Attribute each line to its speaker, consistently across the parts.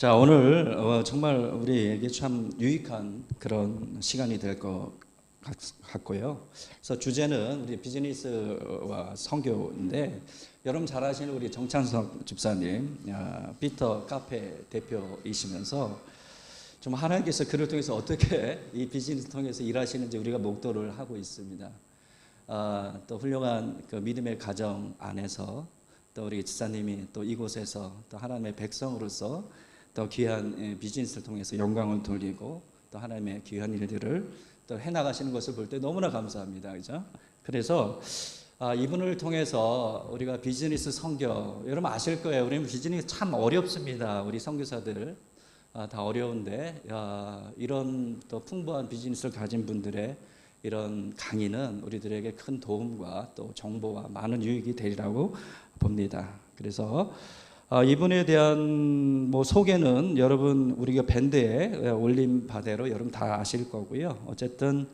Speaker 1: 자, 오늘 정말 우리에게 참 유익한 그런 시간이 될 것 같고요. 그래서 주제는 우리 비즈니스와 선교인데, 여러분 잘 아시는 우리 정찬석 집사님, 피터 카페 대표이시면서 좀 하나님께서 그를 통해서 어떻게 이 비즈니스 통해서 일하시는지 우리가 목도를 하고 있습니다. 또 훌륭한 그 믿음의 가정 안에서 또 우리 집사님이 또 이곳에서 또 하나님의 백성으로서 또 귀한 비즈니스를 통해서 영광을 돌리고 또 하나님의 귀한 일들을 또 해나가시는 것을 볼 때 너무나 감사합니다. 그죠? 그래서 이분을 통해서 우리가 비즈니스 선교, 여러분 아실 거예요. 우리는 비즈니스 참 어렵습니다. 우리 선교사들 다 어려운데 이런 또 풍부한 비즈니스를 가진 분들의 이런 강의는 우리들에게 큰 도움과 또 정보와 많은 유익이 되리라고 봅니다. 그래서 이분에 대한 소개는 여러분 우리가 밴드에 올린 바대로 여러분 다 아실 거고요. 어쨌든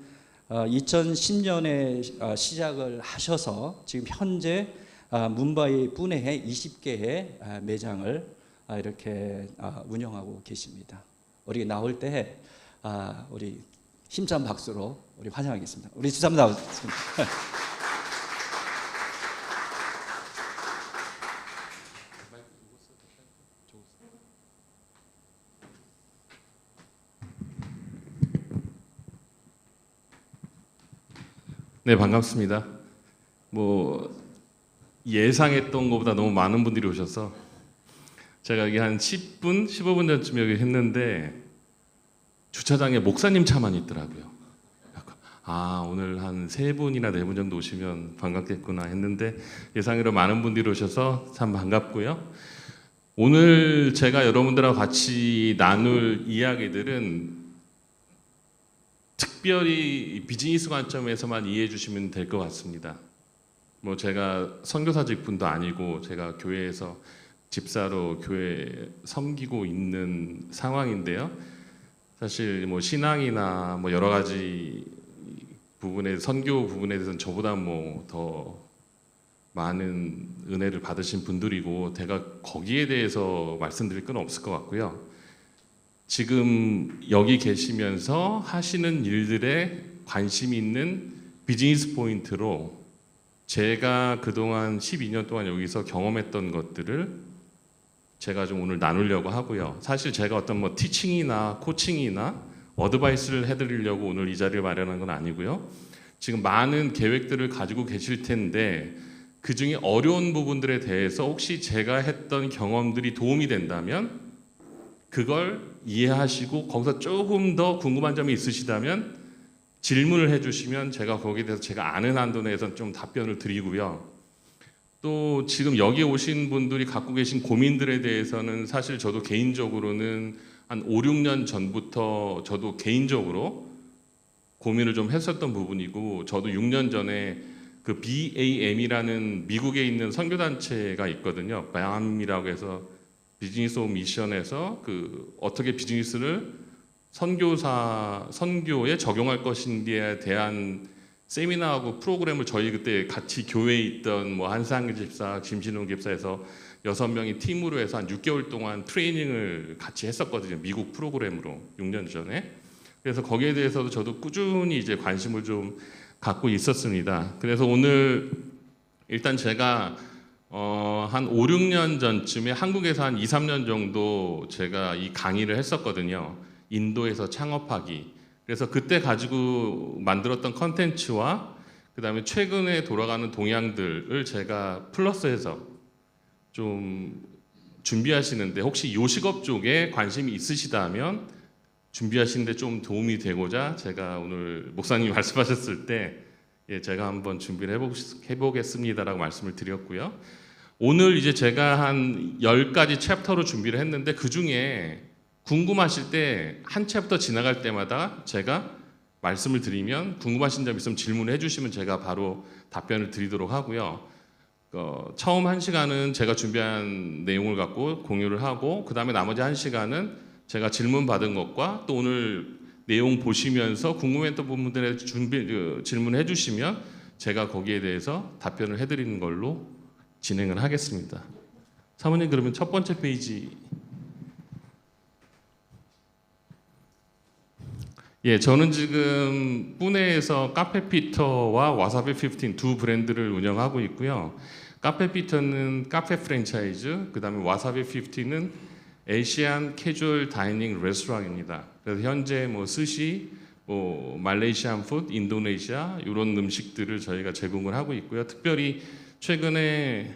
Speaker 1: 2010년에 시작을 하셔서 지금 현재 뭄바이 푸네에 20개의 매장을 이렇게 운영하고 계십니다. 우리 나올 때 우리 힘찬 박수로 우리 환영하겠습니다. 우리 집사님 나오겠습니다.
Speaker 2: 네, 반갑습니다. 예상했던 것보다 너무 많은 분들이 오셔서 제가 여기 한 10분, 15분 전쯤 여기 했는데 주차장에 목사님 차만 있더라고요. 오늘 한 3분이나 4분 정도 오시면 반갑겠구나 했는데 예상외로 많은 분들이 오셔서 참 반갑고요. 오늘 제가 여러분들하고 같이 나눌 이야기들은 특별히 비즈니스 관점에서만 이해해 주시면 될 것 같습니다. 제가 선교사 직분도 아니고 제가 교회에서 집사로 교회 섬기고 있는 상황인데요. 사실 신앙이나 여러 가지 부분에 선교 부분에 대해서는 저보다 더 많은 은혜를 받으신 분들이고 제가 거기에 대해서 말씀드릴 건 없을 것 같고요. 지금 여기 계시면서 하시는 일들에 관심이 있는 비즈니스 포인트로 제가 그동안 12년 동안 여기서 경험했던 것들을 제가 좀 오늘 나누려고 하고요. 사실 제가 어떤 티칭이나 코칭이나 어드바이스를 해드리려고 오늘 이 자리를 마련한 건 아니고요. 지금 많은 계획들을 가지고 계실 텐데 그 중에 어려운 부분들에 대해서 혹시 제가 했던 경험들이 도움이 된다면 그걸 이해하시고 거기서 조금 더 궁금한 점이 있으시다면 질문을 해주시면 제가 거기에 대해서 제가 아는 한도 내에서는 좀 답변을 드리고요. 또 지금 여기 오신 분들이 갖고 계신 고민들에 대해서는 사실 저도 개인적으로는 한 5, 6년 전부터 저도 개인적으로 고민을 좀 했었던 부분이고, 저도 6년 전에 그 BAM이라는 미국에 있는 선교단체가 있거든요. BAM이라고 해서 비즈니스 오브 미션에서 어떻게 비즈니스를 선교에 적용할 것인지에 대한 세미나하고 프로그램을 저희 그때 같이 교회에 있던 한상규 집사, 김신웅 집사에서 6명이 팀으로 해서 한 6개월 동안 트레이닝을 같이 했었거든요. 미국 프로그램으로 6년 전에. 그래서 거기에 대해서도 저도 꾸준히 이제 관심을 좀 갖고 있었습니다. 그래서 오늘 일단 제가 한 5, 6년 전쯤에 한국에서 한 2, 3년 정도 제가 이 강의를 했었거든요. 인도에서 창업하기. 그래서 그때 가지고 만들었던 컨텐츠와 그 다음에 최근에 돌아가는 동향들을 제가 플러스해서 좀 준비하시는데, 혹시 요식업 쪽에 관심이 있으시다면 준비하시는데 좀 도움이 되고자 제가 오늘 목사님이 말씀하셨을 때 제가 한번 준비를 해보겠습니다라고 말씀을 드렸고요. 오늘 이제 제가 한 10가지 챕터로 준비를 했는데 그 중에 궁금하실 때 한 챕터 지나갈 때마다 제가 말씀을 드리면 궁금하신 점 있으면 질문을 해주시면 제가 바로 답변을 드리도록 하고요. 처음 1시간은 제가 준비한 내용을 갖고 공유를 하고, 그 다음에 나머지 1시간은 제가 질문 받은 것과 또 오늘 내용 보시면서 궁금했던 부분들에 질문해 주시면 제가 거기에 대해서 답변을 해드리는 걸로 진행을 하겠습니다. 사모님, 그러면 첫 번째 페이지 예, 저는 지금 뿌네에서 카페피터와 와사비 15 두 브랜드를 운영하고 있고요. 카페피터는 카페 프랜차이즈, 그다음에 와사비 15는 에이시안 캐주얼 다이닝 레스토랑입니다. 그래서 현재 뭐 스시, 뭐 말레이시안 푸드, 인도네시아 이런 음식들을 저희가 제공을 하고 있고요. 특별히 최근에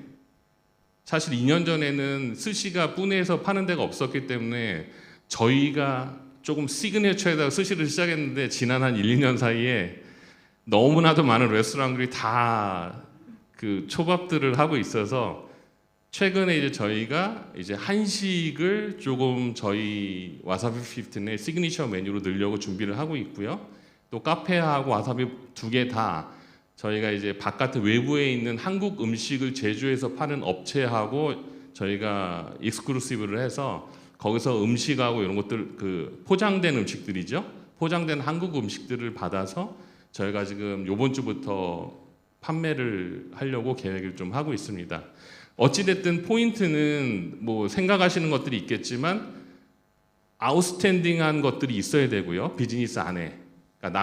Speaker 2: 사실 2년 전에는 스시가 뿌네에서 파는 데가 없었기 때문에 저희가 조금 시그니처에다가 스시를 시작했는데 지난 한 1, 2년 사이에 너무나도 많은 레스토랑들이 다 그 초밥들을 하고 있어서 최근에 이제 저희가 이제 한식을 조금 저희 와사비 15의 시그니처 메뉴로 넣으려고 준비를 하고 있고요. 또 카페하고 와사비 두 개 다 저희가 이제 바깥에 외부에 있는 한국 음식을 제조해서 파는 업체하고 저희가 익스클루시브를 해서 거기서 음식하고 이런 것들 그 포장된 음식들이죠. 포장된 한국 음식들을 받아서 저희가 지금 이번 주부터 판매를 하려고 계획을 좀 하고 있습니다. 어찌됐든 포인트는 뭐 생각하시는 것들이 있겠지만 아웃스탠딩한 것들이 있어야 되고요. 비즈니스 안에. 그러니까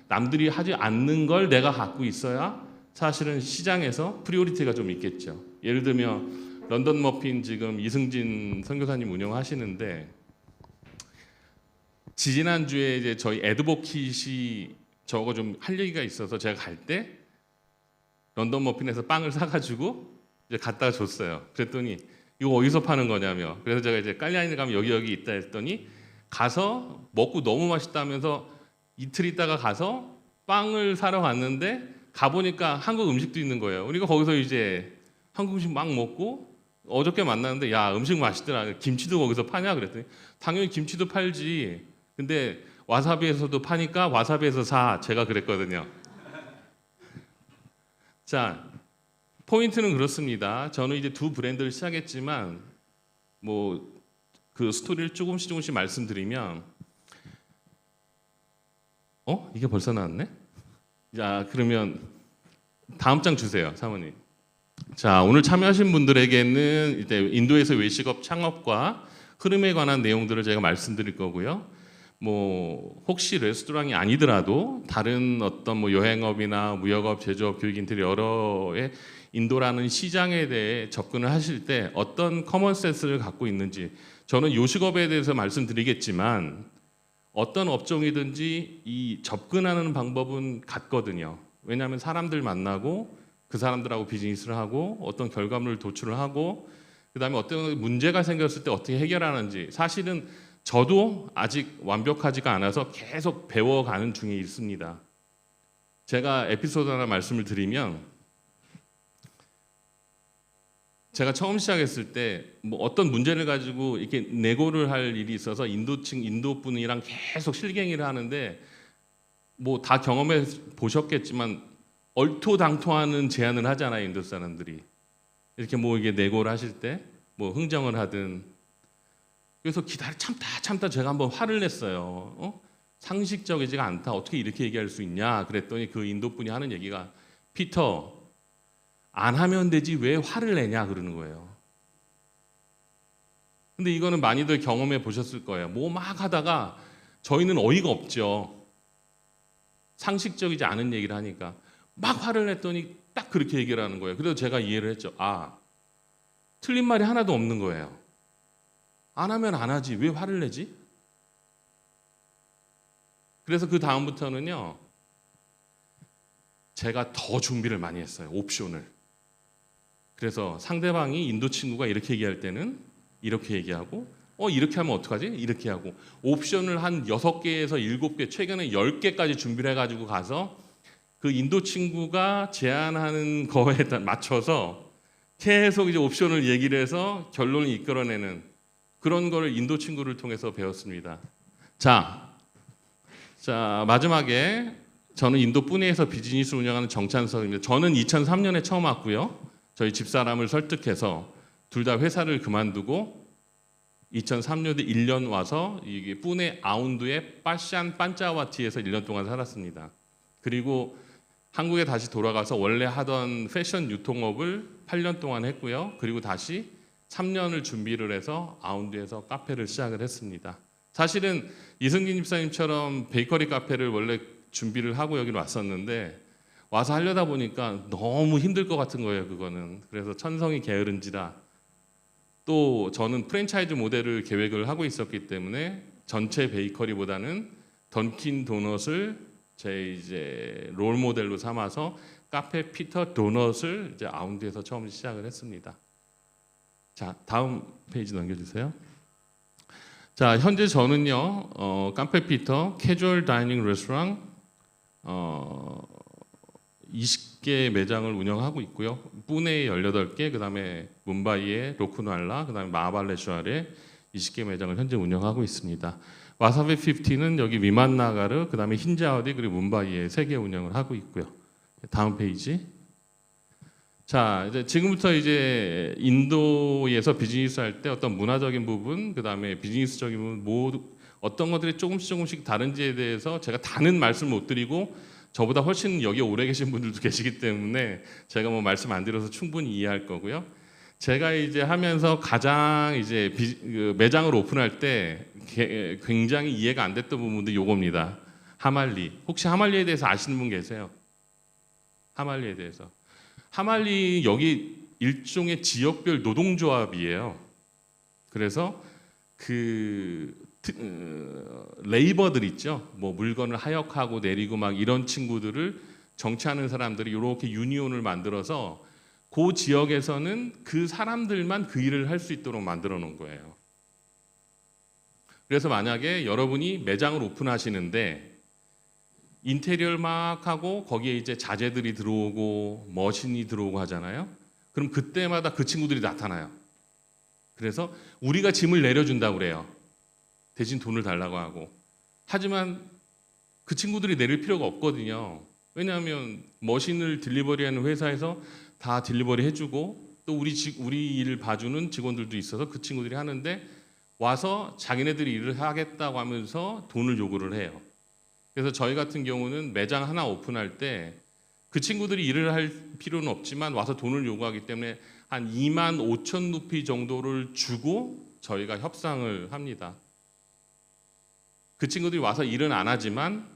Speaker 2: 남들이 하지 않는 걸 내가 갖고 있어야 사실은 시장에서 프리오리티가 좀 있겠죠. 예를 들면 런던 머핀 지금 이승진 선교사님 운영하시는데 지지난주에 이제 저희 애드보킷이 저거 좀 할 얘기가 있어서 제가 갈 때 런던 머핀에서 빵을 사가지고 이제 갖다가 줬어요. 그랬더니 이거 어디서 파는 거냐며. 그래서 제가 이제 깔리아인에 가면 여기 있다 했더니 가서 먹고 너무 맛있다면서 이틀 있다가 가서 빵을 사러 갔는데 가보니까 한국 음식도 있는 거예요. 우리가 거기서 이제 한국 음식 막 먹고 어저께 만났는데 야 음식 맛있더라. 김치도 거기서 파냐 그랬더니 당연히 김치도 팔지. 근데 와사비에서도 파니까 와사비에서 사. 제가 그랬거든요. 자, 포인트는 그렇습니다. 저는 이제 두 브랜드를 시작했지만 뭐 그 스토리를 조금씩 말씀드리면 이게 벌써 나왔네? 자, 그러면 다음 장 주세요, 사모님. 자, 오늘 참여하신 분들에게는 이제 인도에서 외식업 창업과 흐름에 관한 내용들을 제가 말씀드릴 거고요. 뭐 혹시 레스토랑이 아니더라도 다른 어떤 뭐 여행업이나 무역업, 제조업, 교육인테리 여러의 인도라는 시장에 대해 접근을 하실 때 어떤 커먼 센스를 갖고 있는지 저는 요식업에 대해서 말씀드리겠지만 어떤 업종이든지 이 접근하는 방법은 같거든요. 왜냐하면 사람들 만나고 그 사람들하고 비즈니스를 하고 어떤 결과물을 도출을 하고 그다음에 어떤 문제가 생겼을 때 어떻게 해결하는지 사실은 저도 아직 완벽하지가 않아서 계속 배워가는 중에 있습니다. 제가 에피소드 하나 말씀을 드리면 제가 처음 시작했을 때 뭐 어떤 문제를 가지고 이렇게 내고를 할 일이 있어서 인도 분이랑 계속 실갱이를 하는데 뭐 다 경험해 보셨겠지만 얼토당토하는 제안을 하잖아요, 인도 사람들이. 이렇게 뭐 이게 내고를 하실 때 뭐 흥정을 하든 그래서 참다 제가 한번 화를 냈어요. 상식적이지가 않다. 어떻게 이렇게 얘기할 수 있냐? 그랬더니 그 인도 분이 하는 얘기가 피터 안 하면 되지 왜 화를 내냐 그러는 거예요. 근데 이거는 많이들 경험해 보셨을 거예요. 뭐 막 하다가 저희는 어이가 없죠. 상식적이지 않은 얘기를 하니까 막 화를 냈더니 딱 그렇게 얘기를 하는 거예요. 그래서 제가 이해를 했죠. 아, 틀린 말이 하나도 없는 거예요. 안 하면 안 하지 왜 화를 내지? 그래서 그 다음부터는요. 제가 더 준비를 많이 했어요. 옵션을. 그래서 상대방이 인도 친구가 이렇게 얘기할 때는 이렇게 얘기하고 이렇게 하면 어떡하지? 이렇게 하고 옵션을 한 6개에서 7개 최근에 10개까지 준비를 해가지고 가서 그 인도 친구가 제안하는 거에 맞춰서 계속 이제 옵션을 얘기를 해서 결론을 이끌어내는 그런 거를 인도 친구를 통해서 배웠습니다. 자 마지막에 저는 인도 뿌네에서 비즈니스 운영하는 정찬석입니다. 저는 2003년에 처음 왔고요. 저희 집사람을 설득해서 둘 다 회사를 그만두고 2003년에 1년 와서 이게 뿌네 아운드의 빠샨 반짜와티에서 1년 동안 살았습니다. 그리고 한국에 다시 돌아가서 원래 하던 패션 유통업을 8년 동안 했고요. 그리고 다시 3년을 준비를 해서 아운드에서 카페를 시작을 했습니다. 사실은 이승진 집사님처럼 베이커리 카페를 원래 준비를 하고 여기로 왔었는데 와서 하려다 보니까 너무 힘들 것 같은 거예요. 그거는. 그래서 천성이 게으른지라 또 저는 프랜차이즈 모델을 계획을 하고 있었기 때문에 전체 베이커리보다는 던킨 도넛을 제 이제 롤 모델로 삼아서 카페 피터 도넛을 이제 아운드에서 처음 시작을 했습니다. 자, 다음 페이지 넘겨주세요. 자, 현재 저는요, 카페 피터 캐주얼 다이닝 레스토랑 20개 매장을 운영하고 있고요. 뿌네에 18개, 그다음에 뭄바이에 로쿠날라, 그다음에 마하발레슈알에 20개 매장을 현재 운영하고 있습니다. 와사비 50는 여기 위만나가르, 그다음에 힌자어디 그리고 뭄바이에 3개 운영을 하고 있고요. 다음 페이지. 자, 이제 지금부터 이제 인도에서 비즈니스 할 때 어떤 문화적인 부분, 그다음에 비즈니스적인 부분 모두 어떤 것들이 조금씩 다른지에 대해서 제가 다는 말씀 못 드리고 저보다 훨씬 여기 오래 계신 분들도 계시기 때문에 제가 뭐 말씀 안 드려서 충분히 이해할 거고요. 제가 이제 하면서 가장 이제 매장을 오픈할 때 굉장히 이해가 안 됐던 부분도 요겁니다. 하말리. 혹시 하말리에 대해서 아시는 분 계세요? 하말리에 대해서. 하말리 여기 일종의 지역별 노동조합이에요. 그래서 그 레이버들 있죠. 뭐 물건을 하역하고 내리고 막 이런 친구들을 정치하는 사람들이 이렇게 유니온을 만들어서 그 지역에서는 그 사람들만 그 일을 할 수 있도록 만들어 놓은 거예요. 그래서 만약에 여러분이 매장을 오픈하시는데 인테리어를 막 하고 거기에 이제 자재들이 들어오고 머신이 들어오고 하잖아요. 그럼 그때마다 그 친구들이 나타나요. 그래서 우리가 짐을 내려준다고 그래요. 대신 돈을 달라고 하고. 하지만 그 친구들이 내릴 필요가 없거든요. 왜냐하면 머신을 딜리버리하는 회사에서 다 딜리버리 해주고 또 우리 일을 봐주는 직원들도 있어서 그 친구들이 하는데 와서 자기네들이 일을 하겠다고 하면서 돈을 요구를 해요. 그래서 저희 같은 경우는 매장 하나 오픈할 때 그 친구들이 일을 할 필요는 없지만 와서 돈을 요구하기 때문에 한 2만 5천 루피 정도를 주고 저희가 협상을 합니다. 그 친구들이 와서 일은 안 하지만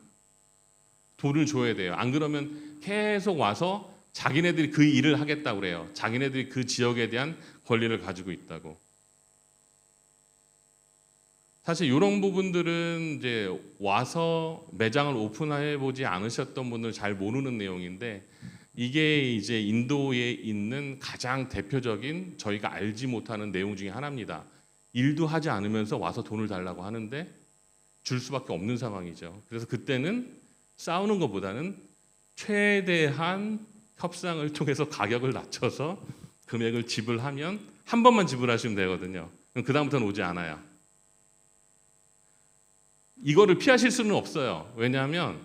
Speaker 2: 돈을 줘야 돼요. 안 그러면 계속 와서 자기네들이 그 일을 하겠다고 그래요. 자기네들이 그 지역에 대한 권리를 가지고 있다고. 사실 이런 부분들은 이제 와서 매장을 오픈해 보지 않으셨던 분들 잘 모르는 내용인데 이게 이제 인도에 있는 가장 대표적인 저희가 알지 못하는 내용 중에 하나입니다. 일도 하지 않으면서 와서 돈을 달라고 하는데 줄 수밖에 없는 상황이죠. 그래서 그때는 싸우는 것보다는 최대한 협상을 통해서 가격을 낮춰서 금액을 지불하면 한 번만 지불하시면 되거든요. 그럼 그다음부터는 오지 않아요. 이거를 피하실 수는 없어요. 왜냐하면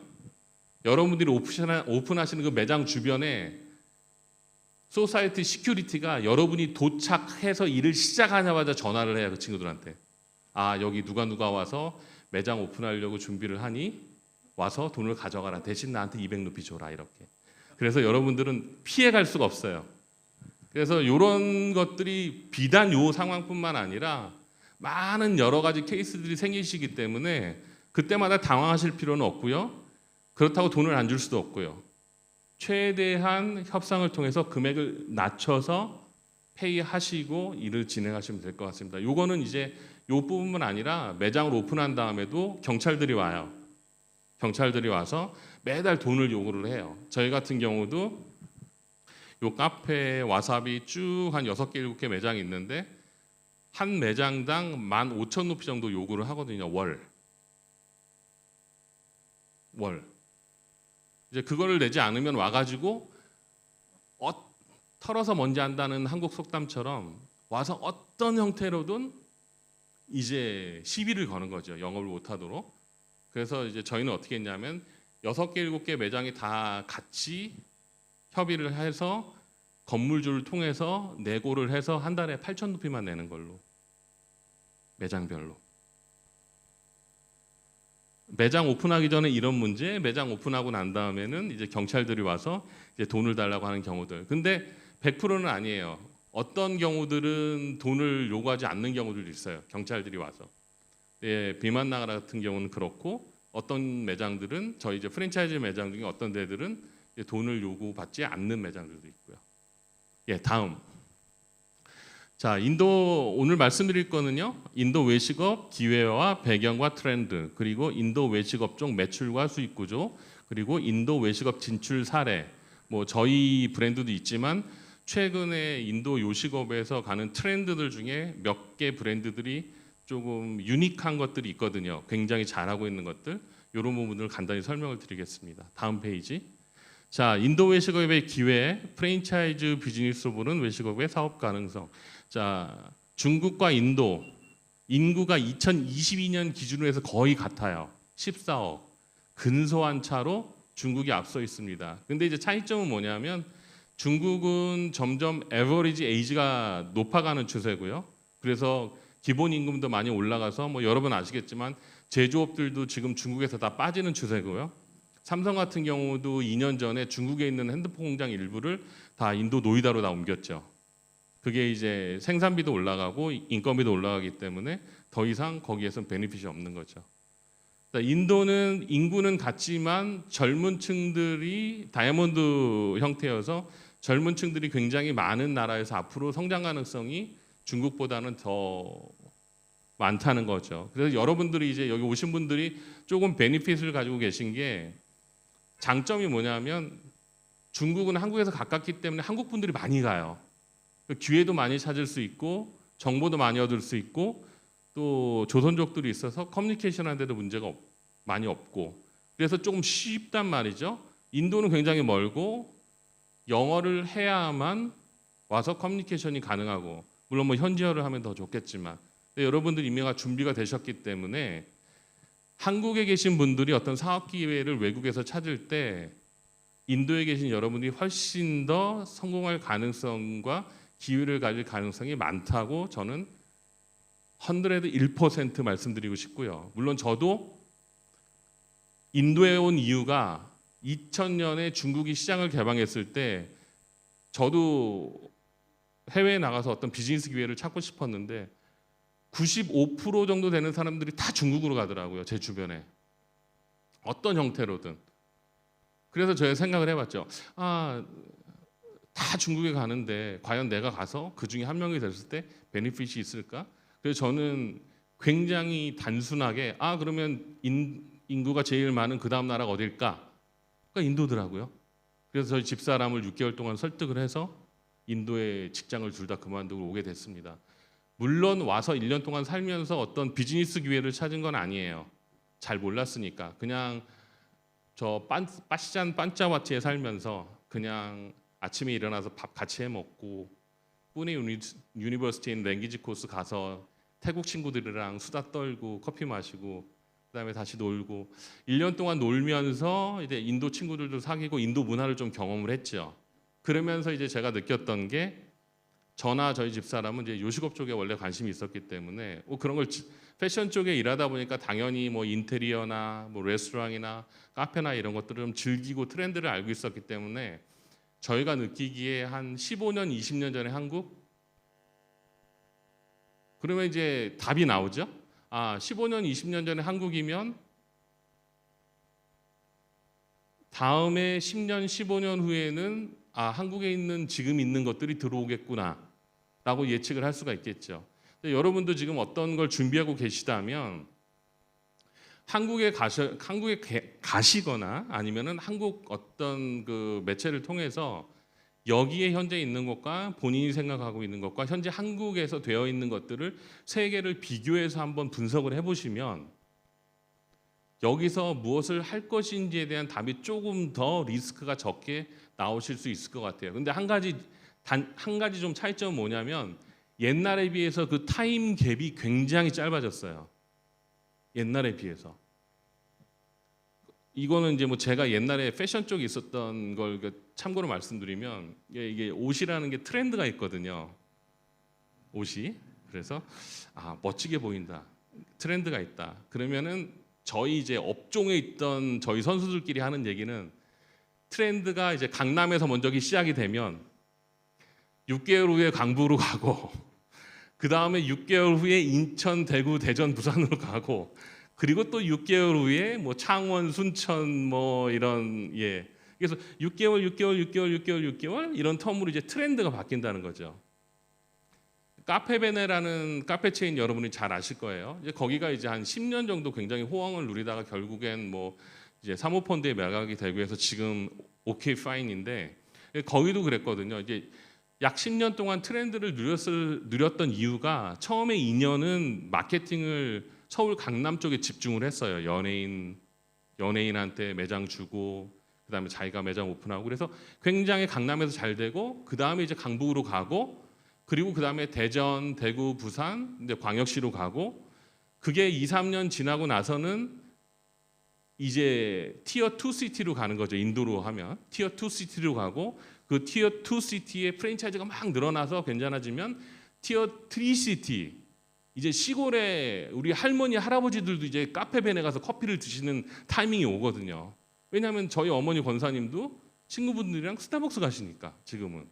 Speaker 2: 여러분들이 오픈하시는 그 매장 주변에 소사이티 시큐리티가 여러분이 도착해서 일을 시작하자마자 전화를 해요. 그 친구들한테. 아, 여기 누가 와서 매장 오픈하려고 준비를 하니 와서 돈을 가져가라. 대신 나한테 200루피 줘라. 이렇게. 그래서 여러분들은 피해갈 수가 없어요. 그래서 이런 것들이 비단 요 상황뿐만 아니라 많은 여러 가지 케이스들이 생기시기 때문에 그때마다 당황하실 필요는 없고요. 그렇다고 돈을 안 줄 수도 없고요. 최대한 협상을 통해서 금액을 낮춰서 페이하시고 일을 진행하시면 될 것 같습니다. 요거는 이제 요 부분만 아니라 매장을 오픈한 다음에도 경찰들이 와요. 경찰들이 와서 매달 돈을 요구를 해요. 저희 같은 경우도 요 카페 와사비 쭉 한 6개, 7개 매장이 있는데 한 매장당 15,000루피 정도 요구를 하거든요. 월. 이제 그거를 내지 않으면 와가지고 털어서 먼지 한다는 한국 속담처럼 와서 어떤 형태로든 이제 시비를 거는 거죠. 영업을 못하도록. 그래서 이제 저희는 어떻게 했냐면 6개, 7개 매장이 다 같이 협의를 해서 건물주를 통해서 내고를 해서 한 달에 8,000루피만 내는 걸로. 매장별로. 매장 오픈하기 전에 이런 문제, 매장 오픈하고 난 다음에는 이제 경찰들이 와서 이제 돈을 달라고 하는 경우들. 근데 100%는 아니에요. 어떤 경우들은 돈을 요구하지 않는 경우들도 있어요. 경찰들이 와서. 비만 나라 같은 경우는 그렇고 어떤 매장들은 저희 이제 프랜차이즈 매장 중에 어떤 데들은 이제 돈을 요구받지 않는 매장들도 있고요. 예, 다음. 자, 인도 오늘 말씀드릴 거는요. 인도 외식업 기회와 배경과 트렌드, 그리고 인도 외식업종 매출과 수익 구조, 그리고 인도 외식업 진출 사례. 뭐 저희 브랜드도 있지만 최근에 인도 요식업에서 가는 트렌드들 중에 몇 개 브랜드들이 조금 유니크한 것들이 있거든요. 굉장히 잘하고 있는 것들. 이런 부분을 간단히 설명을 드리겠습니다. 다음 페이지. 자, 인도 외식업의 기회, 프랜차이즈 비즈니스로 보는 외식업의 사업 가능성. 자, 중국과 인도 인구가 2022년 기준으로 해서 거의 같아요. 14억. 근소한 차로 중국이 앞서 있습니다. 근데 이제 차이점은 뭐냐면 중국은 점점 에버리지 에이지가 높아가는 추세고요. 그래서 기본 임금도 많이 올라가서 뭐 여러분 아시겠지만 제조업들도 지금 중국에서 다 빠지는 추세고요. 삼성 같은 경우도 2년 전에 중국에 있는 핸드폰 공장 일부를 다 인도 노이다로 다 옮겼죠. 그게 이제 생산비도 올라가고 인건비도 올라가기 때문에 더 이상 거기에선 베네핏이 없는 거죠. 인도는 인구는 같지만 젊은 층들이 다이아몬드 형태여서 젊은 층들이 굉장히 많은 나라에서 앞으로 성장 가능성이 중국보다는 더 많다는 거죠. 그래서 여러분들이 이제 여기 오신 분들이 조금 베니핏을 가지고 계신 게 장점이 뭐냐면 중국은 한국에서 가깝기 때문에 한국 분들이 많이 가요. 기회도 많이 찾을 수 있고 정보도 많이 얻을 수 있고 또 조선족들이 있어서 커뮤니케이션 하는데도 문제가 많이 없고 그래서 조금 쉽단 말이죠. 인도는 굉장히 멀고 영어를 해야만 와서 커뮤니케이션이 가능하고 물론 뭐 현지어를 하면 더 좋겠지만 여러분들 이미 준비가 되셨기 때문에 한국에 계신 분들이 어떤 사업 기회를 외국에서 찾을 때 인도에 계신 여러분들이 훨씬 더 성공할 가능성과 기회를 가질 가능성이 많다고 저는 101% 말씀드리고 싶고요. 물론 저도 인도에 온 이유가 2000년에 중국이 시장을 개방했을 때 저도 해외에 나가서 어떤 비즈니스 기회를 찾고 싶었는데 95% 정도 되는 사람들이 다 중국으로 가더라고요. 제 주변에. 어떤 형태로든. 그래서 제가 생각을 해봤죠. 다 중국에 가는데 과연 내가 가서 그 중에 한 명이 됐을 때 베니핏이 있을까? 그래서 저는 굉장히 단순하게 그러면 인구가 제일 많은 그 다음 나라가 어딜까? 그러니까 인도더라고요. 그래서 저희 집사람을 6개월 동안 설득을 해서 인도에 직장을 둘 다 그만두고 오게 됐습니다. 물론 와서 1년 동안 살면서 어떤 비즈니스 기회를 찾은 건 아니에요. 잘 몰랐으니까. 그냥 저 빠시잔 반짜와치에 살면서 그냥 아침에 일어나서 밥 같이 해 먹고 뿌네 유니버시티 인 랭귀지 코스 가서 태국 친구들이랑 수다 떨고 커피 마시고 그다음에 다시 놀고 1년 동안 놀면서 이제 인도 친구들도 사귀고 인도 문화를 좀 경험을 했죠. 그러면서 이제 제가 느꼈던 게 저나 저희 집사람은 이제 요식업 쪽에 원래 관심이 있었기 때문에 그런 걸 패션 쪽에 일하다 보니까 당연히 뭐 인테리어나 뭐 레스토랑이나 카페나 이런 것들을 좀 즐기고 트렌드를 알고 있었기 때문에 저희가 느끼기에 한 15년, 20년 전에 한국 그러면 이제 답이 나오죠. 15년, 20년 전에 한국이면 다음에 10년, 15년 후에는 한국에 있는 지금 있는 것들이 들어오겠구나라고 예측을 할 수가 있겠죠. 여러분도 지금 어떤 걸 준비하고 계시다면 한국에 가시거나 아니면은 한국 어떤 그 매체를 통해서 여기에 현재 있는 것과 본인이 생각하고 있는 것과 현재 한국에서 되어 있는 것들을 세 개를 비교해서 한번 분석을 해보시면 여기서 무엇을 할 것인지에 대한 답이 조금 더 리스크가 적게 나오실 수 있을 것 같아요. 근데 한 가지 좀 차이점은 뭐냐면 옛날에 비해서 그 타임 갭이 굉장히 짧아졌어요. 옛날에 비해서. 이거는 이제 뭐 제가 옛날에 패션 쪽에 있었던 걸 참고로 말씀드리면 이게 옷이라는 게 트렌드가 있거든요. 옷이. 그래서 멋지게 보인다. 트렌드가 있다. 그러면은 저희 이제 업종에 있던 저희 선수들끼리 하는 얘기는 트렌드가 이제 강남에서 먼저 시작이 되면 6개월 후에 강북으로 가고 그 다음에 6개월 후에 인천, 대구, 대전, 부산으로 가고, 그리고 또 6개월 후에 뭐 창원, 순천 뭐 이런 예. 그래서 6개월 이런 텀으로 이제 트렌드가 바뀐다는 거죠. 카페베네라는 카페 체인 여러분이 잘 아실 거예요. 이제 거기가 이제 한 10년 정도 굉장히 호황을 누리다가 결국엔 뭐 이제 사모펀드에 매각이 되고 해서 지금 오케이 파인인데, 거기도 그랬거든요. 이제 약 10년 동안 트렌드를 누렸던 이유가 처음에 2년은 마케팅을 서울 강남 쪽에 집중을 했어요. 연예인한테 매장 주고 그다음에 자기가 매장 오픈하고, 그래서 굉장히 강남에서 잘 되고, 그다음에 이제 강북으로 가고, 그리고 그다음에 대전, 대구, 부산, 이제 광역시로 가고, 그게 2, 3년 지나고 나서는 이제 티어 2 시티로 가는 거죠. 인도로 하면 티어 2 시티로 가고, 그 티어 2 시티의 프랜차이즈가 막 늘어나서 괜찮아지면 티어 3 시티, 이제 시골에 우리 할머니 할아버지들도 이제 카페벤에 가서 커피를 드시는 타이밍이 오거든요. 왜냐하면 저희 어머니 권사님도 친구분들이랑 스타벅스 가시니까 지금은.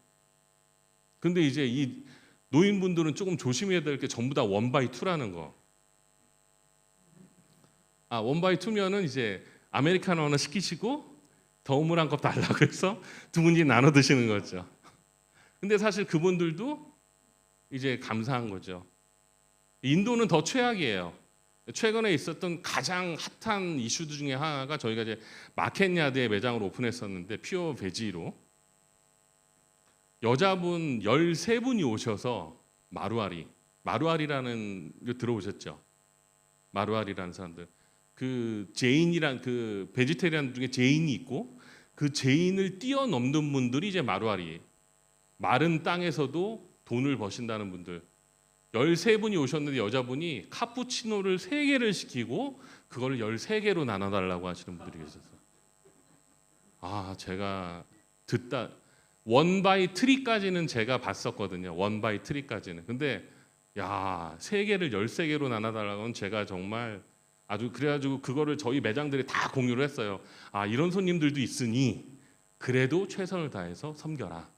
Speaker 2: 근데 이제 이 노인분들은 조금 조심해야 될 게 전부 다 1x2라는 거. 아, 1x2면은 이제 아메리카노 하나 시키시고 더우물 한 컵 달라고 해서 두 분이 나눠 드시는 거죠. 근데 사실 그분들도 이제 감사한 거죠. 인도는 더 최악이에요. 최근에 있었던 가장 핫한 이슈 중에 하나가, 저희가 이제 마켓야드에 매장을 오픈했었는데 퓨어 베지로 여자분 13분이 오셔서 마루아리라는 거 들어보셨죠? 마루아리라는 사람들, 그 제인이란 그 베지테리안 중에 제인이 있고, 그 제인을 뛰어넘는 분들이 이제 마루아리, 마른 땅에서도 돈을 버신다는 분들 13분이 오셨는데, 여자분이 카푸치노를 3개를 시키고 그걸 13개로 나눠달라고 하시는 분들이 계셨어요. 아, 제가 듣다 1x3까지는 제가 봤었거든요. 1x3까지는. 근데 야, 3개를 13개로 나눠달라고 하면 제가 정말 아주, 그래가지고 그거를 저희 매장들이 다 공유를 했어요. 아, 이런 손님들도 있으니 그래도 최선을 다해서 섬겨라.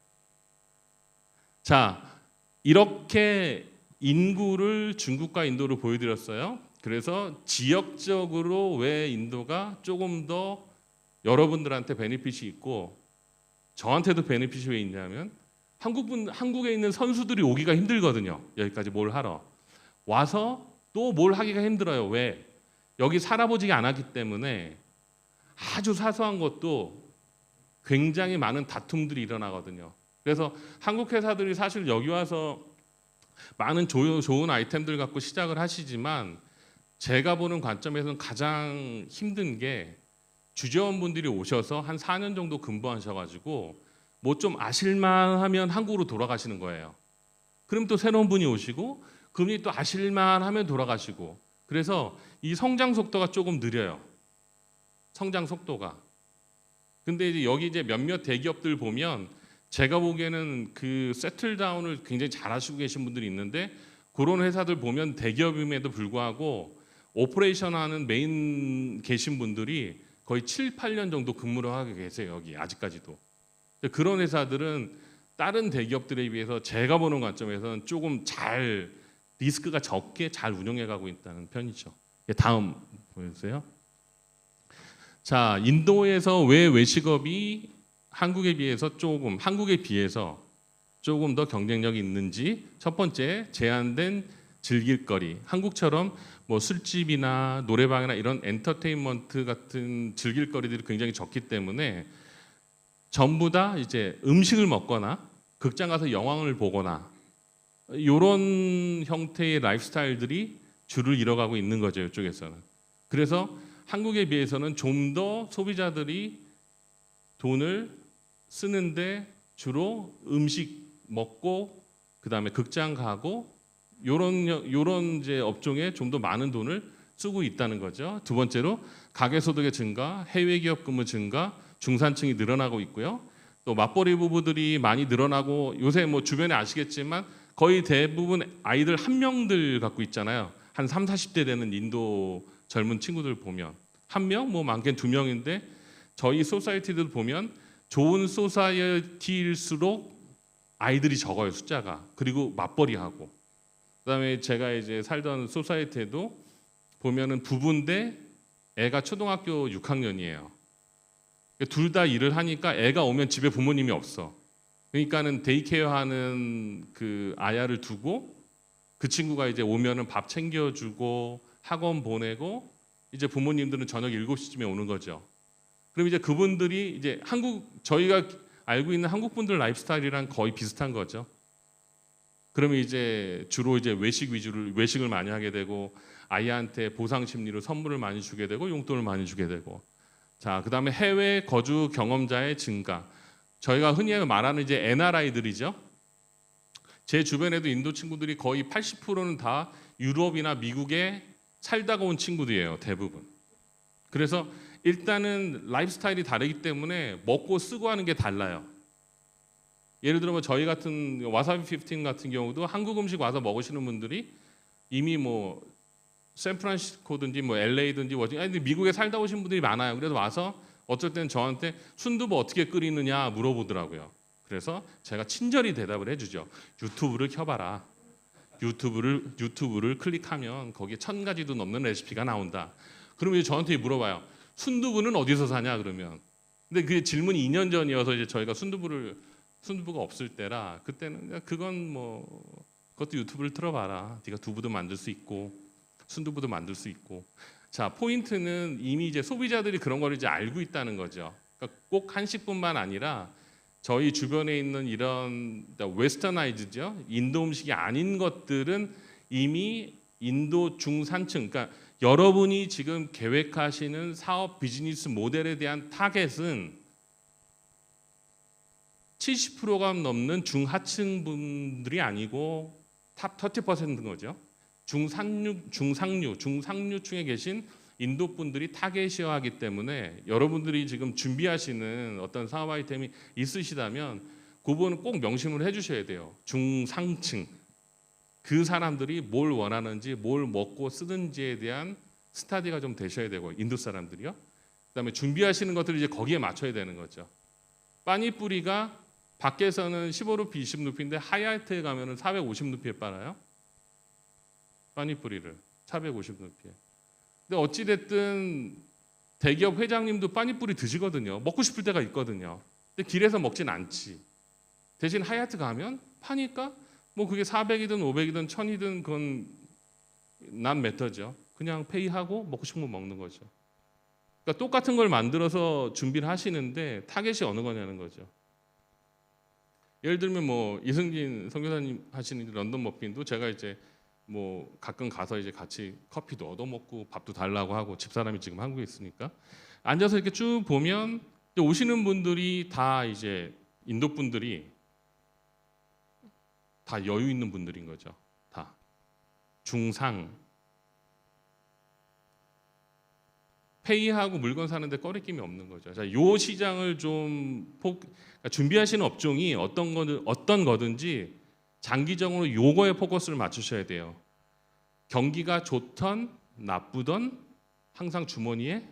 Speaker 2: 자, 이렇게 인구를 중국과 인도를 보여드렸어요. 그래서 지역적으로 왜 인도가 조금 더 여러분들한테 베네핏이 있고 저한테도 베네핏이 왜 있냐면, 한국에 있는 선수들이 오기가 힘들거든요. 여기까지 뭘 하러 와서 또 뭘 하기가 힘들어요. 왜? 여기 살아보지 않았기 때문에 아주 사소한 것도 굉장히 많은 다툼들이 일어나거든요. 그래서 한국 회사들이 사실 여기 와서 많은 좋은 아이템들 갖고 시작을 하시지만, 제가 보는 관점에서는 가장 힘든 게 주재원분들이 오셔서 한 4년 정도 근무하셔가지고 뭐 좀 아실만하면 한국으로 돌아가시는 거예요. 그럼 또 새로운 분이 오시고, 그분이 또 아실만하면 돌아가시고, 그래서 이 성장 속도가 조금 느려요. 성장 속도가. 근데 이제 여기 이제 몇몇 대기업들 보면 제가 보기에는 그 세틀다운을 굉장히 잘하시고 계신 분들이 있는데, 그런 회사들 보면 대기업임에도 불구하고 오퍼레이션 하는 메인 계신 분들이 거의 7, 8년 정도 근무를 하고 계세요. 여기 아직까지도. 그런 회사들은 다른 대기업들에 비해서 제가 보는 관점에서는 조금 잘, 리스크가 적게 잘 운영해 가고 있다는 편이죠. 다음 보여주세요. 자, 인도에서 왜 외식업이 한국에 비해서 조금 더 경쟁력이 있는지. 첫 번째, 제한된 즐길거리. 한국처럼 뭐 술집이나 노래방이나 이런 엔터테인먼트 같은 즐길거리들이 굉장히 적기 때문에 전부 다 이제 음식을 먹거나 극장 가서 영화를 보거나 이런 형태의 라이프스타일들이 줄을 이뤄가고 있는 거죠, 이쪽에서는. 그래서 한국에 비해서는 좀 더 소비자들이 돈을 쓰는데 주로 음식 먹고 그다음에 극장 가고 요런 이제 업종에 좀 더 많은 돈을 쓰고 있다는 거죠. 두 번째로 가계 소득의 증가, 해외 기업 근무 증가, 중산층이 늘어나고 있고요. 또 맞벌이 부부들이 많이 늘어나고, 요새 뭐 주변에 아시겠지만 거의 대부분 아이들 한 명들 갖고 있잖아요. 한 3, 40대 되는 인도 젊은 친구들 보면 한 명, 뭐 많게는 2명인데, 저희 소사이티들 보면 좋은 소사이티일수록 아이들이 적어요, 숫자가. 그리고 맞벌이하고. 그다음에 제가 이제 살던 소사이티에도 보면은 부부인데 애가 초등학교 6학년이에요. 둘 다 일을 하니까 애가 오면 집에 부모님이 없어. 그러니까는 데이케어 하는 그 아야를 두고 그 친구가 이제 오면은 밥 챙겨주고 학원 보내고 이제 부모님들은 저녁 7시쯤에 오는 거죠. 그럼 이제 그분들이 이제 저희가 알고 있는 한국 분들 라이프스타일이랑 거의 비슷한 거죠. 그러면 이제 주로 이제 외식을 많이 하게 되고 아이한테 보상 심리로 선물을 많이 주게 되고 용돈을 많이 주게 되고. 자, 그다음에 해외 거주 경험자의 증가. 저희가 흔히 말하는 이제 NRI들이죠. 제 주변에도 인도 친구들이 거의 80%는 다 유럽이나 미국에 살다가 온 친구들이에요, 대부분. 그래서 일단은 라이프스타일이 다르기 때문에 먹고 쓰고 하는 게 달라요. 예를 들어 저희 같은 와사비 15 같은 경우도 한국 음식 와서 먹으시는 분들이 이미 뭐 샌프란시스코든지 뭐 LA든지 아니 미국에 살다 오신 분들이 많아요. 그래서 와서 어쩔 때는 저한테 순두부 어떻게 끓이느냐 물어보더라고요. 그래서 제가 친절히 대답을 해주죠. 유튜브를 켜봐라. 유튜브를 클릭하면 거기에 1000가지도 넘는 레시피가 나온다. 그러면 이제 저한테 물어봐요. 순두부는 어디서 사냐 그러면. 근데 그 질문이 2년 전이어서 이제 저희가 순두부가 없을 때라 그때는 그건 뭐 그것도 유튜브를 틀어봐라. 네가 두부도 만들 수 있고 순두부도 만들 수 있고. 자, 포인트는 이미 이제 소비자들이 그런 걸 이제 알고 있다는 거죠. 그러니까 꼭 한식뿐만 아니라 저희 주변에 있는 이런 웨스터나이즈죠. 인도 음식이 아닌 것들은 이미 인도 중산층, 그러니까 여러분이 지금 계획하시는 사업 비즈니스 모델에 대한 타겟은 70%가 넘는 중하층 분들이 아니고 탑 30%인 거죠. 중상류층에 계신 인도 분들이 타겟이어야 하기 때문에 여러분들이 지금 준비하시는 어떤 사업 아이템이 있으시다면 그거는 꼭 명심을 해주셔야 돼요. 중상층. 그 사람들이 뭘 원하는지 뭘 먹고 쓰는지에 대한 스타디가 좀 되셔야 되고 인도 사람들이요. 그다음에 준비하시는 것들을 이제 거기에 맞춰야 되는 거죠. 빠니뿌리가 밖에서는 15루피, 20루피인데 하얏트에 가면은 450루피에 팔아요. 빠니뿌리를 450루피에. 근데 어찌 됐든 대기업 회장님도 빠니뿌리 드시거든요. 먹고 싶을 때가 있거든요. 근데 길에서 먹진 않지. 대신 하얏트 가면 파니까 뭐 그게 400이든 500이든 1000이든 그건 난 매터죠. 그냥 페이하고 먹고 싶은 거 먹는 거죠. 그러니까 똑같은 걸 만들어서 준비를 하시는데 타겟이 어느 거냐는 거죠. 예를 들면 뭐 이승진 선교사님 하시는 런던 머핀도 제가 이제 뭐 가끔 가서 이제 같이 커피도 얻어 먹고 밥도 달라고 하고 집사람이 지금 한국에 있으니까 앉아서 이렇게 쭉 보면 이제 오시는 분들이 다 이제 인도 분들이 다 여유 있는 분들인 거죠. 다 중상 페이하고 물건 사는데 꺼리낌이 없는 거죠. 자, 요 시장을 좀 그러니까 준비하시는 업종이 어떤 거든지 장기적으로 요거에 포커스를 맞추셔야 돼요. 경기가 좋던 나쁘던 항상 주머니에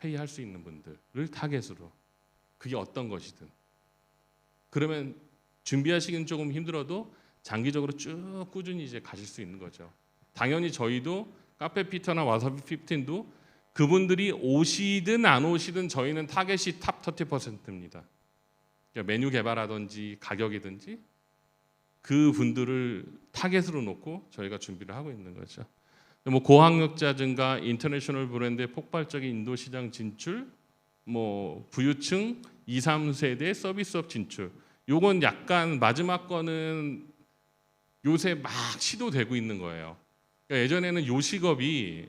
Speaker 2: 페이할 수 있는 분들을 타겟으로 그게 어떤 것이든 그러면 준비하시기는 조금 힘들어도 장기적으로 쭉 꾸준히 이제 가실 수 있는 거죠. 당연히 저희도 카페 피터나 와사비 15도 그분들이 오시든 안 오시든 저희는 타겟이 탑 30%입니다. 그러니까 메뉴 개발하든지 가격이든지 그 분들을 타겟으로 놓고 저희가 준비를 하고 있는 거죠. 뭐 고학력자 증가, 인터내셔널 브랜드의 폭발적인 인도 시장 진출, 뭐 부유층 2, 3세대 서비스업 진출. 요건 약간 마지막 거는 요새 막 시도되고 있는 거예요. 그러니까 예전에는 요식업이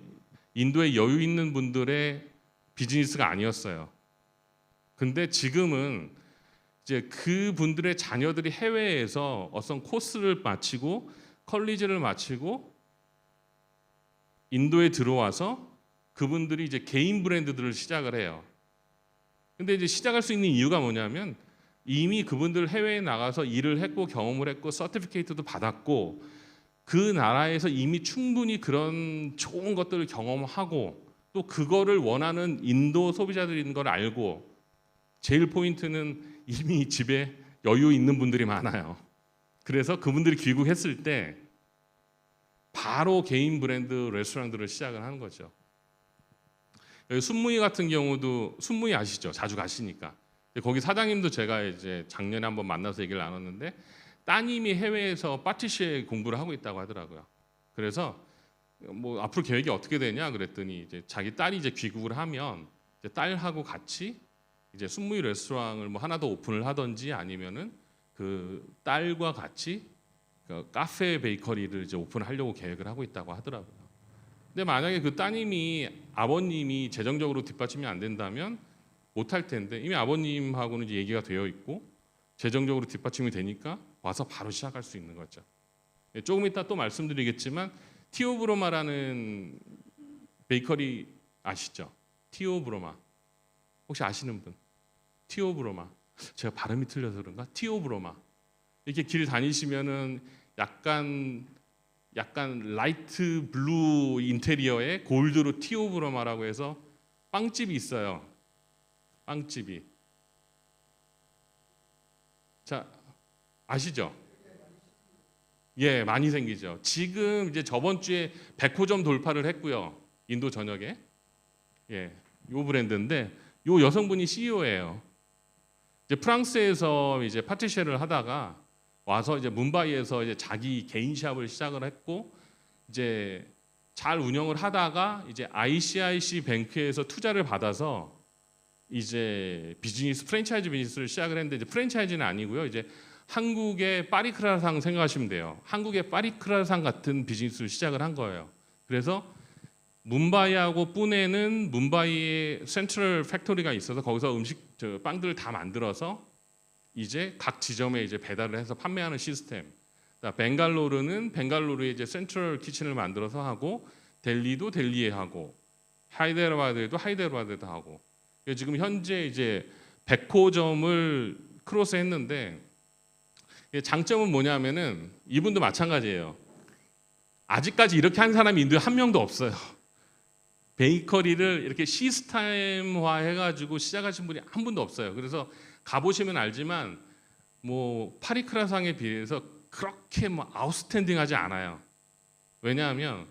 Speaker 2: 인도의 여유 있는 분들의 비즈니스가 아니었어요. 근데 지금은 이제 그 분들의 자녀들이 해외에서 어떤 코스를 마치고 컬리지를 마치고 인도에 들어와서 그분들이 이제 개인 브랜드들을 시작을 해요. 근데 이제 시작할 수 있는 이유가 뭐냐면 이미 그분들 해외에 나가서 일을 했고 경험을 했고 서티피케이트도 받았고 그 나라에서 이미 충분히 그런 좋은 것들을 경험하고 또 그거를 원하는 인도 소비자들인 걸 알고 제일 포인트는 이미 집에 여유 있는 분들이 많아요. 그래서 그분들이 귀국했을 때 바로 개인 브랜드 레스토랑들을 시작을 하는 거죠. 여기 순무이 같은 경우도 순무이 아시죠? 자주 가시니까. 거기 사장님도 제가 이제 작년에 한번 만나서 얘기를 나눴는데 따님이 해외에서 파티시에 공부를 하고 있다고 하더라고요. 그래서 뭐 앞으로 계획이 어떻게 되냐 그랬더니 이제 자기 딸이 이제 귀국을 하면 이제 딸하고 같이 이제 순무이 레스토랑을 뭐 하나 더 오픈을 하든지 아니면은 그 딸과 같이 그 카페 베이커리를 이제 오픈하려고 계획을 하고 있다고 하더라고요. 근데 만약에 그 따님이 아버님이 재정적으로 뒷받침이 안 된다면 못할 텐데 이미 아버님하고는 이제 얘기가 되어 있고 재정적으로 뒷받침이 되니까 와서 바로 시작할 수 있는 거죠. 조금 이따 또 말씀드리겠지만 티오브로마라는 베이커리 아시죠? 티오브로마 혹시 아시는 분? 티오브로마 제가 발음이 틀려서 그런가? 티오브로마 이렇게 길 다니시면은 약간 라이트 블루 인테리어에 골드로 티오브로마라고 해서 빵집이 있어요. 빵집이. 자, 아시죠? 예, 많이 생기죠. 지금 이제 저번 주에 100호점 돌파를 했고요. 인도 전역에. 예, 요 브랜드인데 요 여성분이 CEO예요. 이제 프랑스에서 이제 파티셰를 하다가 와서 이제 뭄바이에서 이제 자기 개인 샵을 시작을 했고 이제 잘 운영을 하다가 이제 ICIC 뱅크에서 투자를 받아서 이제 비즈니스 프랜차이즈 비즈니스를 시작을 했는데 이제 프랜차이즈는 아니고요. 이제 한국의 파리크라상 생각하시면 돼요. 한국의 파리크라상 같은 비즈니스를 시작을 한 거예요. 그래서 뭄바이하고 뿌네는 뭄바이에 센트럴 팩토리가 있어서 거기서 빵들을 다 만들어서 이제 각 지점에 이제 배달을 해서 판매하는 시스템. 벵갈로르는 벵갈로르에 이제 센트럴 키친을 만들어서 하고 델리도 델리에 하고 하이데라바드에도 하이데라바드에도 하고 지금 현재 이제 100호점을 크로스했는데 장점은 뭐냐면은 이분도 마찬가지예요. 아직까지 이렇게 한 사람이 인도에 한 명도 없어요. 베이커리를 이렇게 시스템화 해가지고 시작하신 분이 한 분도 없어요. 그래서 가보시면 알지만 뭐 파리크라상에 비해서 그렇게 뭐 아웃스탠딩하지 않아요. 왜냐하면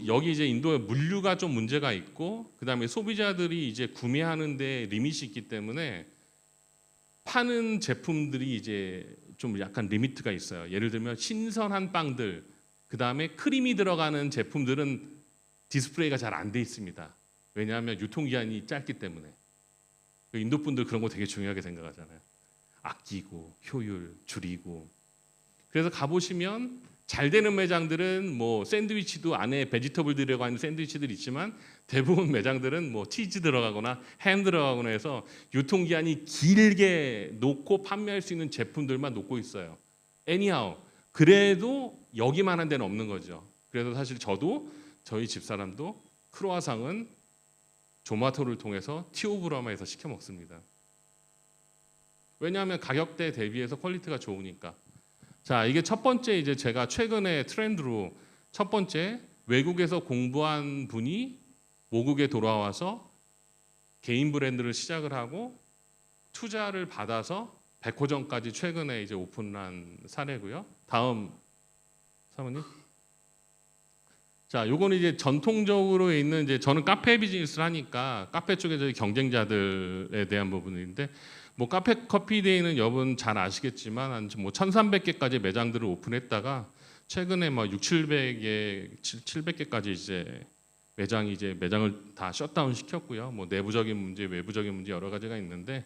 Speaker 2: 여기 이제 인도에 물류가 좀 문제가 있고 그다음에 소비자들이 이제 구매하는데 리밋이 있기 때문에 파는 제품들이 이제 좀 약간 리미트가 있어요. 예를 들면 신선한 빵들, 그다음에 크림이 들어가는 제품들은 디스플레이가 잘 안 돼 있습니다. 왜냐하면 유통기한이 짧기 때문에. 인도 분들 그런 거 되게 중요하게 생각하잖아요. 아끼고 효율 줄이고. 그래서 가보시면 잘 되는 매장들은 뭐 샌드위치도 안에 베지터블 들어가 있는 샌드위치들 있지만 대부분 매장들은 뭐 치즈 들어가거나 햄 들어가거나 해서 유통기한이 길게 놓고 판매할 수 있는 제품들만 놓고 있어요. anyhow 그래도 여기만한 데는 없는 거죠. 그래서 사실 저도 저희 집사람도 크로아상은 조마토를 통해서 티오브로마에서 시켜 먹습니다. 왜냐하면 가격대 대비해서 퀄리티가 좋으니까. 자, 이게 첫 번째 이제 제가 최근에 트렌드로 첫 번째 외국에서 공부한 분이 모국에 돌아와서 개인 브랜드를 시작을 하고 투자를 받아서 100호점까지 최근에 이제 오픈한 사례고요. 다음 사모님. 자, 요거는 이제 전통적으로 있는 이제 저는 카페 비즈니스를 하니까 카페 쪽에 저희 경쟁자들에 대한 부분인데 뭐 카페 커피데이는 여러분 잘 아시겠지만 한 뭐 1,300개까지 매장들을 오픈했다가 최근에 뭐 700개 700개까지 이제 매장을 다 셧다운 시켰고요. 뭐 내부적인 문제, 외부적인 문제 여러 가지가 있는데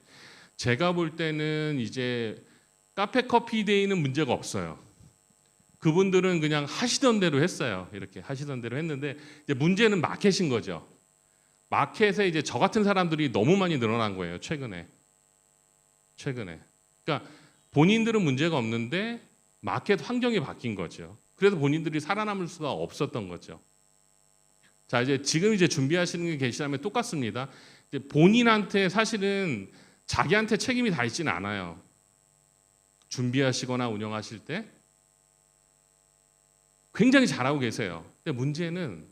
Speaker 2: 제가 볼 때는 이제 카페 커피데이는 문제가 없어요. 그분들은 그냥 하시던 대로 했어요. 이렇게 하시던 대로 했는데 이제 문제는 마켓인 거죠. 마켓에 이제 저 같은 사람들이 너무 많이 늘어난 거예요. 최근에. 그러니까 본인들은 문제가 없는데 마켓 환경이 바뀐 거죠. 그래서 본인들이 살아남을 수가 없었던 거죠. 자, 이제 지금 이제 준비하시는 게 계시다면 똑같습니다. 이제 본인한테 사실은 자기한테 책임이 다 있지는 않아요. 준비하시거나 운영하실 때 굉장히 잘하고 계세요. 근데 문제는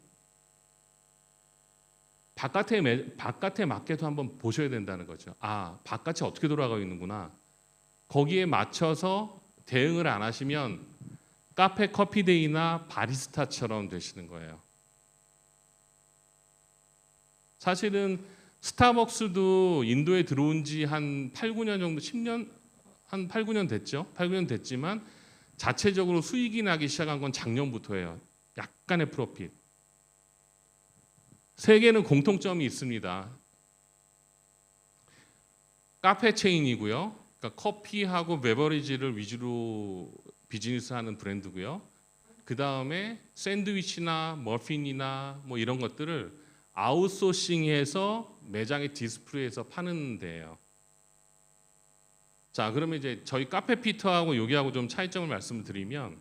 Speaker 2: 바깥의 마켓도 한번 보셔야 된다는 거죠. 아, 바깥이 어떻게 돌아가고 있는구나. 거기에 맞춰서 대응을 안 하시면 카페 커피데이나 바리스타처럼 되시는 거예요. 사실은 스타벅스도 인도에 들어온 지 한 8, 9년 정도, 10년, 한 8, 9년 됐죠. 8, 9년 됐지만 자체적으로 수익이 나기 시작한 건 작년부터예요. 약간의 프로핏. 세 개는 공통점이 있습니다. 카페 체인이고요. 그러니까 커피하고 베버리지를 위주로 비즈니스하는 브랜드고요. 그 다음에 샌드위치나 머핀이나 뭐 이런 것들을 아웃소싱해서 매장의 디스플레이에서 파는 데예요. 자, 그러면 이제 저희 카페피터하고 여기하고 좀 차이점을 말씀드리면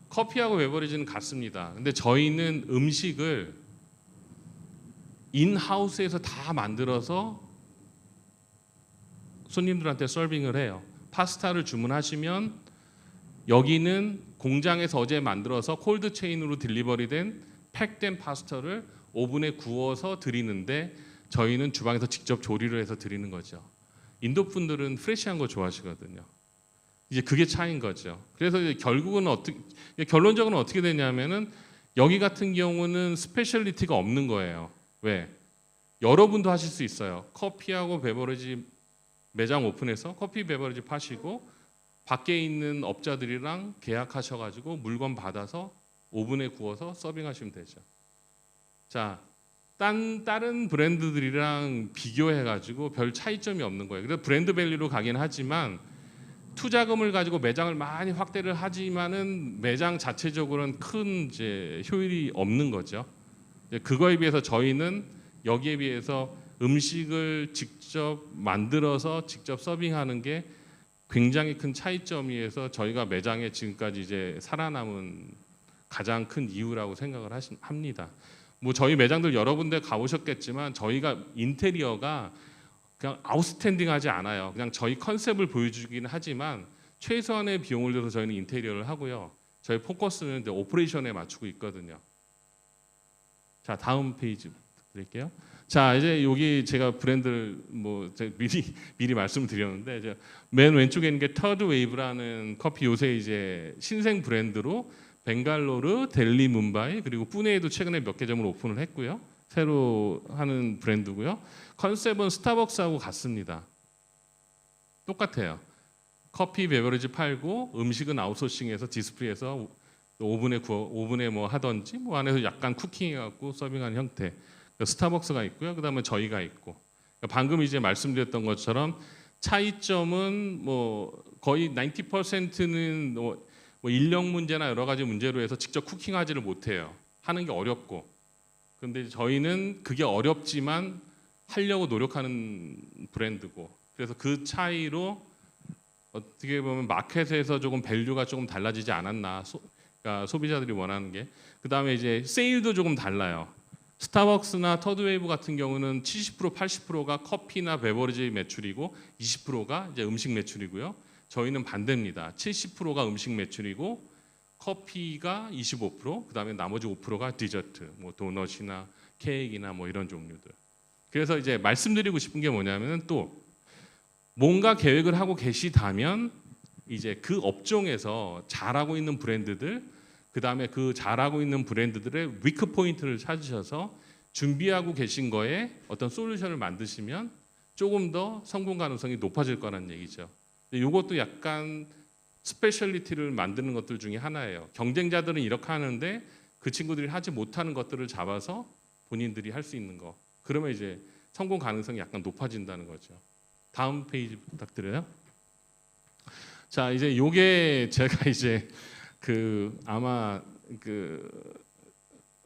Speaker 2: 커피하고 베버리지는 같습니다. 근데 저희는 음식을 인하우스에서 다 만들어서 손님들한테 서빙을 해요. 파스타를 주문하시면 여기는 공장에서 어제 만들어서 콜드 체인으로 딜리버리된 팩된 파스타를 오븐에 구워서 드리는데 저희는 주방에서 직접 조리를 해서 드리는 거죠. 인도 분들은 프레시한 거 좋아하시거든요. 이제 그게 차이인 거죠. 그래서 이제 결국은 결론적으로 어떻게 되냐면은 여기 같은 경우는 스페셜리티가 없는 거예요. 왜? 여러분도 하실 수 있어요. 커피하고 베버리지 매장 오픈해서 커피 베버리지 파시고 밖에 있는 업자들이랑 계약하셔가지고 물건 받아서 오븐에 구워서 서빙하시면 되죠. 자, 다른 브랜드들이랑 비교해가지고 별 차이점이 없는 거예요. 그래서 브랜드 밸류로 가긴 하지만 투자금을 가지고 매장을 많이 확대를 하지만은 매장 자체적으로는 큰 이제 효율이 없는 거죠. 그거에 비해서 저희는 여기에 비해서 음식을 직접 만들어서 직접 서빙하는 게 굉장히 큰 차이점이어서 저희가 매장에 지금까지 이제 살아남은 가장 큰 이유라고 생각을 합니다. 뭐 저희 매장들 여러 군데 가보셨겠지만 저희가 인테리어가 그냥 아웃스탠딩하지 않아요. 그냥 저희 컨셉을 보여주기는 하지만 최소한의 비용을 들여서 저희는 인테리어를 하고요. 저희 포커스는 이제 오퍼레이션에 맞추고 있거든요. 자, 다음 페이지 드릴게요. 자, 이제 여기 제가 브랜드를 뭐 미리 말씀드렸는데 이제 맨 왼쪽에 있는 게 터드 웨이브라는 커피 요새 이제 신생 브랜드로 벵갈로르, 델리, 뭄바이 그리고 푸네에도 최근에 몇 개 점을 오픈을 했고요. 새로 하는 브랜드고요. 컨셉은 스타벅스하고 같습니다. 똑같아요. 커피 베버리지 팔고 음식은 아웃소싱해서 디스플레이해서 오븐에 뭐 하든지 뭐 안에서 약간 쿠킹해 갖고 서빙하는 형태. 스타벅스가 있고요. 그다음에 저희가 있고. 방금 이제 말씀드렸던 것처럼 차이점은 뭐 거의 90%는 뭐 인력 문제나 여러 가지 문제로 해서 직접 쿠킹하지를 못해요. 하는 게 어렵고. 그런데 저희는 그게 어렵지만 하려고 노력하는 브랜드고. 그래서 그 차이로 어떻게 보면 마켓에서 조금 밸류가 조금 달라지지 않았나. 그러니까 소비자들이 원하는 게. 그다음에 이제 세일도 조금 달라요. 스타벅스나 터드웨이브 같은 경우는 70% 80%가 커피나 베버리지 매출이고 20%가 이제 음식 매출이고요. 저희는 반대입니다. 70%가 음식 매출이고 커피가 25%, 그다음에 나머지 5%가 디저트, 뭐 도넛이나 케이크나 뭐 이런 종류들. 그래서 이제 말씀드리고 싶은 게 뭐냐면은 또 뭔가 계획을 하고 계시다면 이제 그 업종에서 잘하고 있는 브랜드들, 그다음에 그 잘하고 있는 브랜드들의 위크 포인트를 찾으셔서 준비하고 계신 거에 어떤 솔루션을 만드시면 조금 더 성공 가능성이 높아질 거라는 얘기죠. 이것도 약간 스페셜리티를 만드는 것들 중에 하나예요. 경쟁자들은 이렇게 하는데 그 친구들이 하지 못하는 것들을 잡아서 본인들이 할 수 있는 거. 그러면 이제 성공 가능성이 약간 높아진다는 거죠. 다음 페이지 부탁드려요. 자, 이제 요게 제가 이제 아마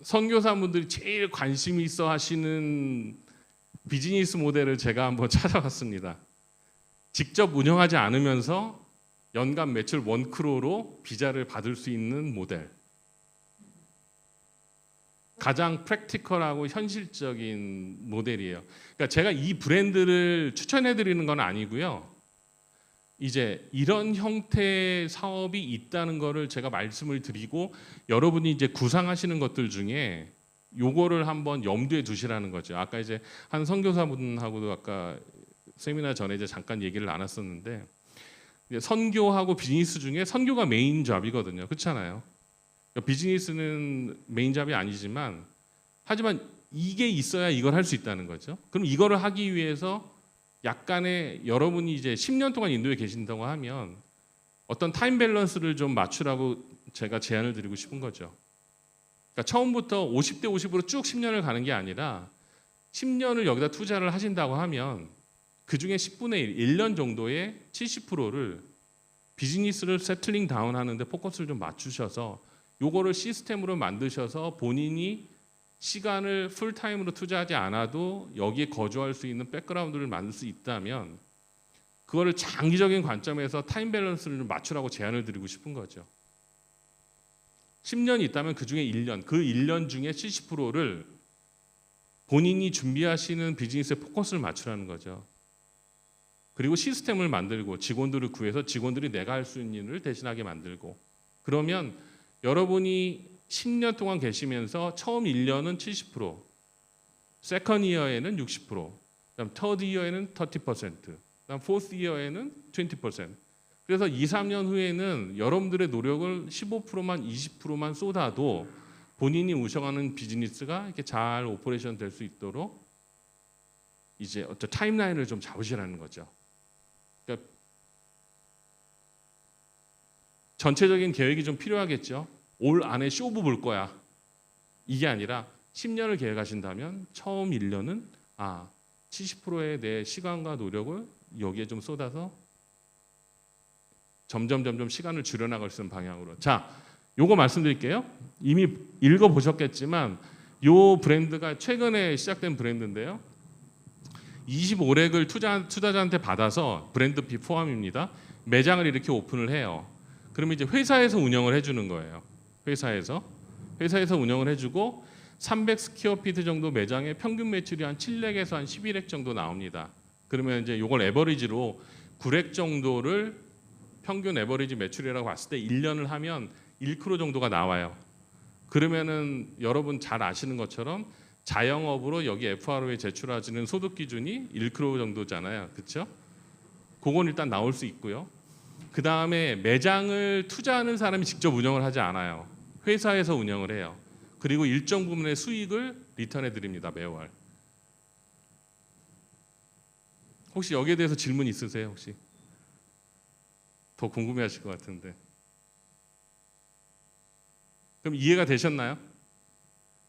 Speaker 2: 선교사분들이 제일 관심 있어 하시는 비즈니스 모델을 제가 한번 찾아봤습니다. 직접 운영하지 않으면서 연간 매출 1크로로 비자를 받을 수 있는 모델. 가장 프랙티컬하고 현실적인 모델이에요. 그러니까 제가 이 브랜드를 추천해 드리는 건 아니고요. 이제 이런 형태의 사업이 있다는 거를 제가 말씀을 드리고 여러분이 이제 구상하시는 것들 중에 요거를 한번 염두에 두시라는 거죠. 아까 이제 한 선교사분하고도 아까 세미나 전에 이제 잠깐 얘기를 나눴었는데 이제 선교하고 비즈니스 중에 선교가 메인 잡이거든요. 그렇잖아요. 그러니까 비즈니스는 메인 잡이 아니지만 하지만 이게 있어야 이걸 할 수 있다는 거죠. 그럼 이거를 하기 위해서 약간의 여러분이 이제 10년 동안 인도에 계신다고 하면 어떤 타임 밸런스를 좀 맞추라고 제가 제안을 드리고 싶은 거죠. 그러니까 처음부터 50대 50으로 쭉 10년을 가는 게 아니라 10년을 여기다 투자를 하신다고 하면 그중에 10분의 1, 1년 정도의 70%를 비즈니스를 세틀링 다운 하는데 포커스를 좀 맞추셔서 요거를 시스템으로 만드셔서 본인이 시간을 풀타임으로 투자하지 않아도 여기에 거주할 수 있는 백그라운드를 만들 수 있다면 그거를 장기적인 관점에서 타임 밸런스를 맞추라고 제안을 드리고 싶은 거죠. 10년이 있다면 그중에 1년, 그 1년 중에 70%를 본인이 준비하시는 비즈니스에 포커스를 맞추라는 거죠. 그리고 시스템을 만들고 직원들을 구해서 직원들이 내가 할 수 있는 일을 대신하게 만들고 그러면 여러분이 10년 동안 계시면서 처음 1년은 70%, 세컨 이어에는 60%, 그다음 터드 이어에는 30%, 그다음 포스 이어에는 20%. 그래서 2, 3년 후에는 여러분들의 노력을 15%만 20%만 쏟아도 본인이 운영하는 비즈니스가 이렇게 잘 오퍼레이션 될 수 있도록 이제 어떤 타임라인을 좀 잡으시라는 거죠. 그러니까 전체적인 계획이 좀 필요하겠죠. 올 안에 쇼부 볼 거야. 이게 아니라 10년을 계획하신다면 처음 1년은 70%의 내 시간과 노력을 여기에 좀 쏟아서 점점 시간을 줄여나갈 수 있는 방향으로. 자, 요거 말씀드릴게요. 이미 읽어보셨겠지만 요 브랜드가 최근에 시작된 브랜드인데요. 25렉을 투자자한테 받아서 브랜드비 포함입니다. 매장을 이렇게 오픈을 해요. 그러면 이제 회사에서 운영을 해주는 거예요. 회사에서 운영을 해주고 300 스퀘어피트 정도 매장의 평균 매출이 한 7렉에서 한 11렉 정도 나옵니다. 그러면 이제 요걸 에버리지로 9렉 정도를 평균 에버리지 매출이라고 봤을 때 1년을 하면 1% 정도가 나와요. 그러면은 여러분 잘 아시는 것처럼 자영업으로 여기 FRO에 제출하시는 소득 기준이 1% 정도잖아요. 그렇죠? 그건 일단 나올 수 있고요. 그 다음에 매장을 투자하는 사람이 직접 운영을 하지 않아요. 회사에서 운영을 해요. 그리고 일정 부분의 수익을 리턴해 드립니다. 매월. 혹시 여기에 대해서 질문 있으세요? 혹시 더 궁금해하실 것 같은데. 그럼 이해가 되셨나요?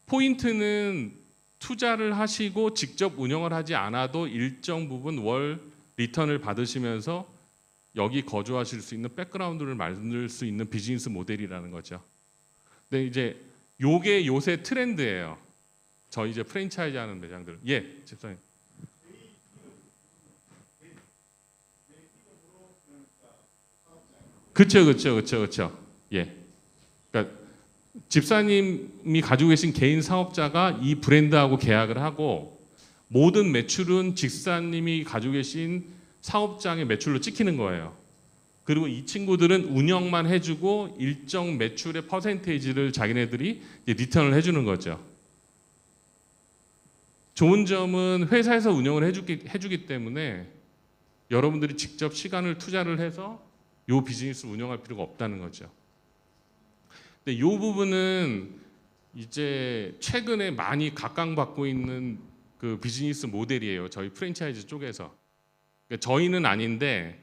Speaker 2: 포인트는 투자를 하시고 직접 운영을 하지 않아도 일정 부분 월 리턴을 받으시면서 여기 거주하실 수 있는 백그라운드를 만들 수 있는 비즈니스 모델이라는 거죠. 근데 이제 요게 요새 트렌드예요. 저희 이제 프랜차이즈 하는 매장들. 예, 집사님. 그렇죠. 예. 그러니까 집사님이 가지고 계신 개인 사업자가 이 브랜드하고 계약을 하고 모든 매출은 집사님이 가지고 계신 사업장의 매출로 찍히는 거예요. 그리고 이 친구들은 운영만 해주고 일정 매출의 퍼센테이지를 자기네들이 리턴을 해주는 거죠. 좋은 점은 회사에서 운영을 해주기 때문에 여러분들이 직접 시간을 투자를 해서 이 비즈니스를 운영할 필요가 없다는 거죠. 근데 이 부분은 이제 최근에 많이 각광받고 있는 그 비즈니스 모델이에요. 저희 프랜차이즈 쪽에서. 그러니까 저희는 아닌데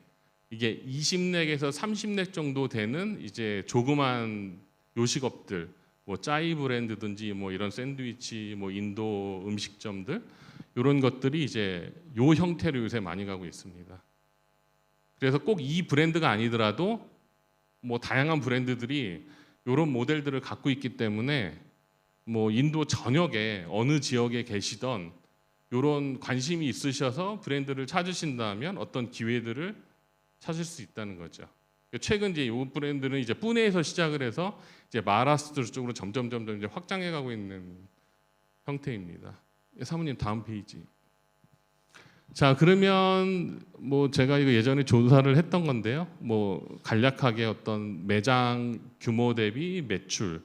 Speaker 2: 이게 20넥에서 30넥 정도 되는 이제 조그만 요식업들, 뭐 짜이 브랜드든지 뭐 이런 샌드위치, 뭐 인도 음식점들 이런 것들이 이제 요 형태로 요새 많이 가고 있습니다. 그래서 꼭 이 브랜드가 아니더라도 뭐 다양한 브랜드들이 이런 모델들을 갖고 있기 때문에 뭐 인도 전역에 어느 지역에 계시던 이런 관심이 있으셔서 브랜드를 찾으신다면 어떤 기회들을 찾을 수 있다는 거죠. 최근 이제 이 브랜드는 이제 푸네에서 시작을 해서 이제 마하라스트루 쪽으로 점점 이제 확장해가고 있는 형태입니다. 사모님 다음 페이지. 자, 그러면 뭐 제가 이거 예전에 조사를 했던 건데요. 뭐 간략하게 어떤 매장 규모 대비 매출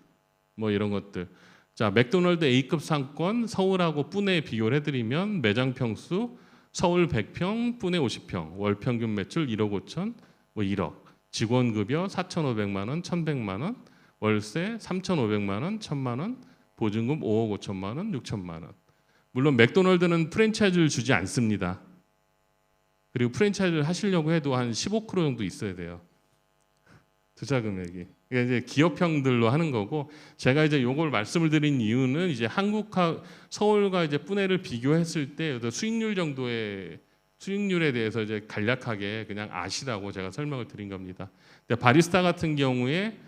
Speaker 2: 뭐 이런 것들. 자, 맥도날드 A급 상권 서울하고 푸네 비교를 해드리면 매장 평수 서울 100평, 푸네 50평, 월 평균 매출 1억 5천, 뭐 1억, 직원 급여 4,500만 원, 1,100만 원, 월세 3,500만 원, 1,000만 원, 보증금 5억 5천만 원, 6천만 원. 물론 맥도날드는 프랜차이즈를 주지 않습니다. 그리고 프랜차이즈를 하시려고 해도 한 15% 정도 있어야 돼요. 투자 금액이. 그러니까 이제 기업형들로 하는 거고, 제가 이제 요걸 말씀을 드린 이유는 이제 한국과 서울과 이제 뿌네를 비교했을 때 수익률 정도의 수익률에 대해서 이제 간략하게 그냥 아시라고 제가 설명을 드린 겁니다. 근데 바리스타 같은 경우에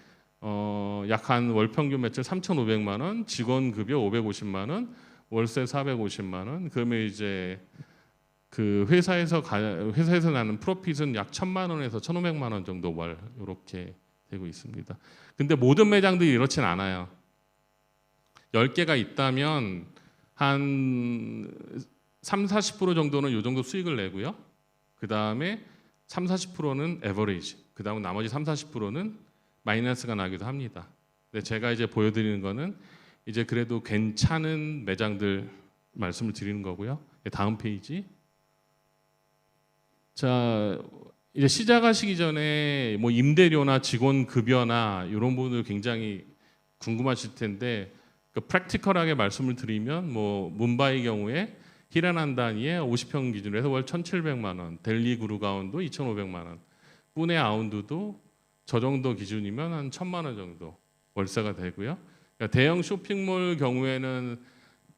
Speaker 2: 약 한 월 평균 매출 3,500만 원, 직원 급여 550만 원, 월세 450만 원. 그러면 이제 그 회사에서 나는 프로핏은 약 1,000만 원에서 1,500만 원 정도 월 이렇게 되고 있습니다. 근데 모든 매장들이 이렇진 않아요. 10개가 있다면 한 30-40% 정도는 이 정도 수익을 내고요. 그다음에 30-40%는 에버리지. 그다음 나머지 30-40%는 마이너스가 나기도 합니다. 근데 제가 이제 보여드리는 거는 이제 그래도 괜찮은 매장들 말씀을 드리는 거고요. 다음 페이지. 자, 이제 시작하시기 전에 뭐 임대료나 직원 급여나 이런 부분들 굉장히 궁금하실 텐데 그 프랙티컬하게 말씀을 드리면 뭐 뭄바이 경우에 히라난다니에 50평 기준으로 해서 월 1,700만 원, 델리 구르가온도 2,500만 원, 뿌네 아운드도 저 정도 기준이면 한 1,000만 원 정도 월세가 되고요. 그러니까 대형 쇼핑몰 경우에는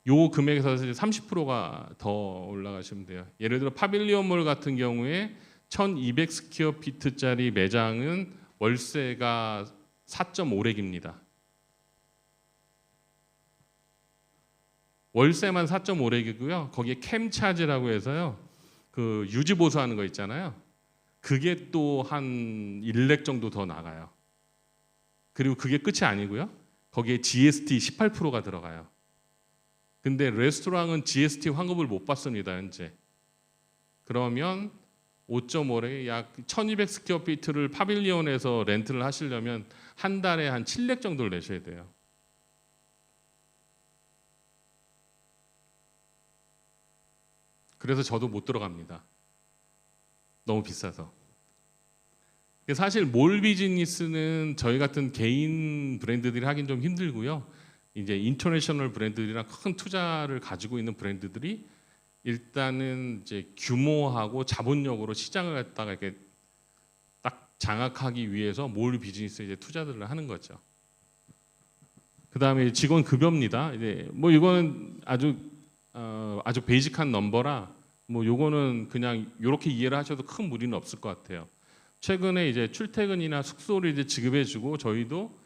Speaker 2: 요 금액에서 30%가 더 올라가시면 돼요. 예를 들어 파빌리온몰 같은 경우에 1,200 스퀘어피트짜리 매장은 월세가 4.5렉입니다. 월세만 4.5렉이고요. 거기에 캠 차지라고 해서요. 그 유지 보수하는 거 있잖아요. 그게 또 한 1렉 정도 더 나가요. 그리고 그게 끝이 아니고요. 거기에 GST 18%가 들어가요. 근데 레스토랑은 GST 환급을 못 받습니다, 현재. 그러면 5.5렉 약 1,200 스퀘어피트를 파빌리온에서 렌트를 하시려면 한 달에 한 7렉 정도를 내셔야 돼요. 그래서 저도 못 들어갑니다. 너무 비싸서. 사실 몰 비즈니스는 저희 같은 개인 브랜드들이 하긴 좀 힘들고요. 이제 인터내셔널 브랜드들이랑 큰 투자를 가지고 있는 브랜드들이 일단은 이제 규모하고 자본력으로 시장을 갖다가 이렇게 딱 장악하기 위해서 몰 비즈니스에 이제 투자들을 하는 거죠. 그다음에 직원 급여입니다. 이제 뭐 이거는 아주 베이직한 넘버라 뭐 요거는 그냥 이렇게 이해를 하셔도 큰 무리는 없을 것 같아요. 최근에 이제 출퇴근이나 숙소를 이제 지급해주고 저희도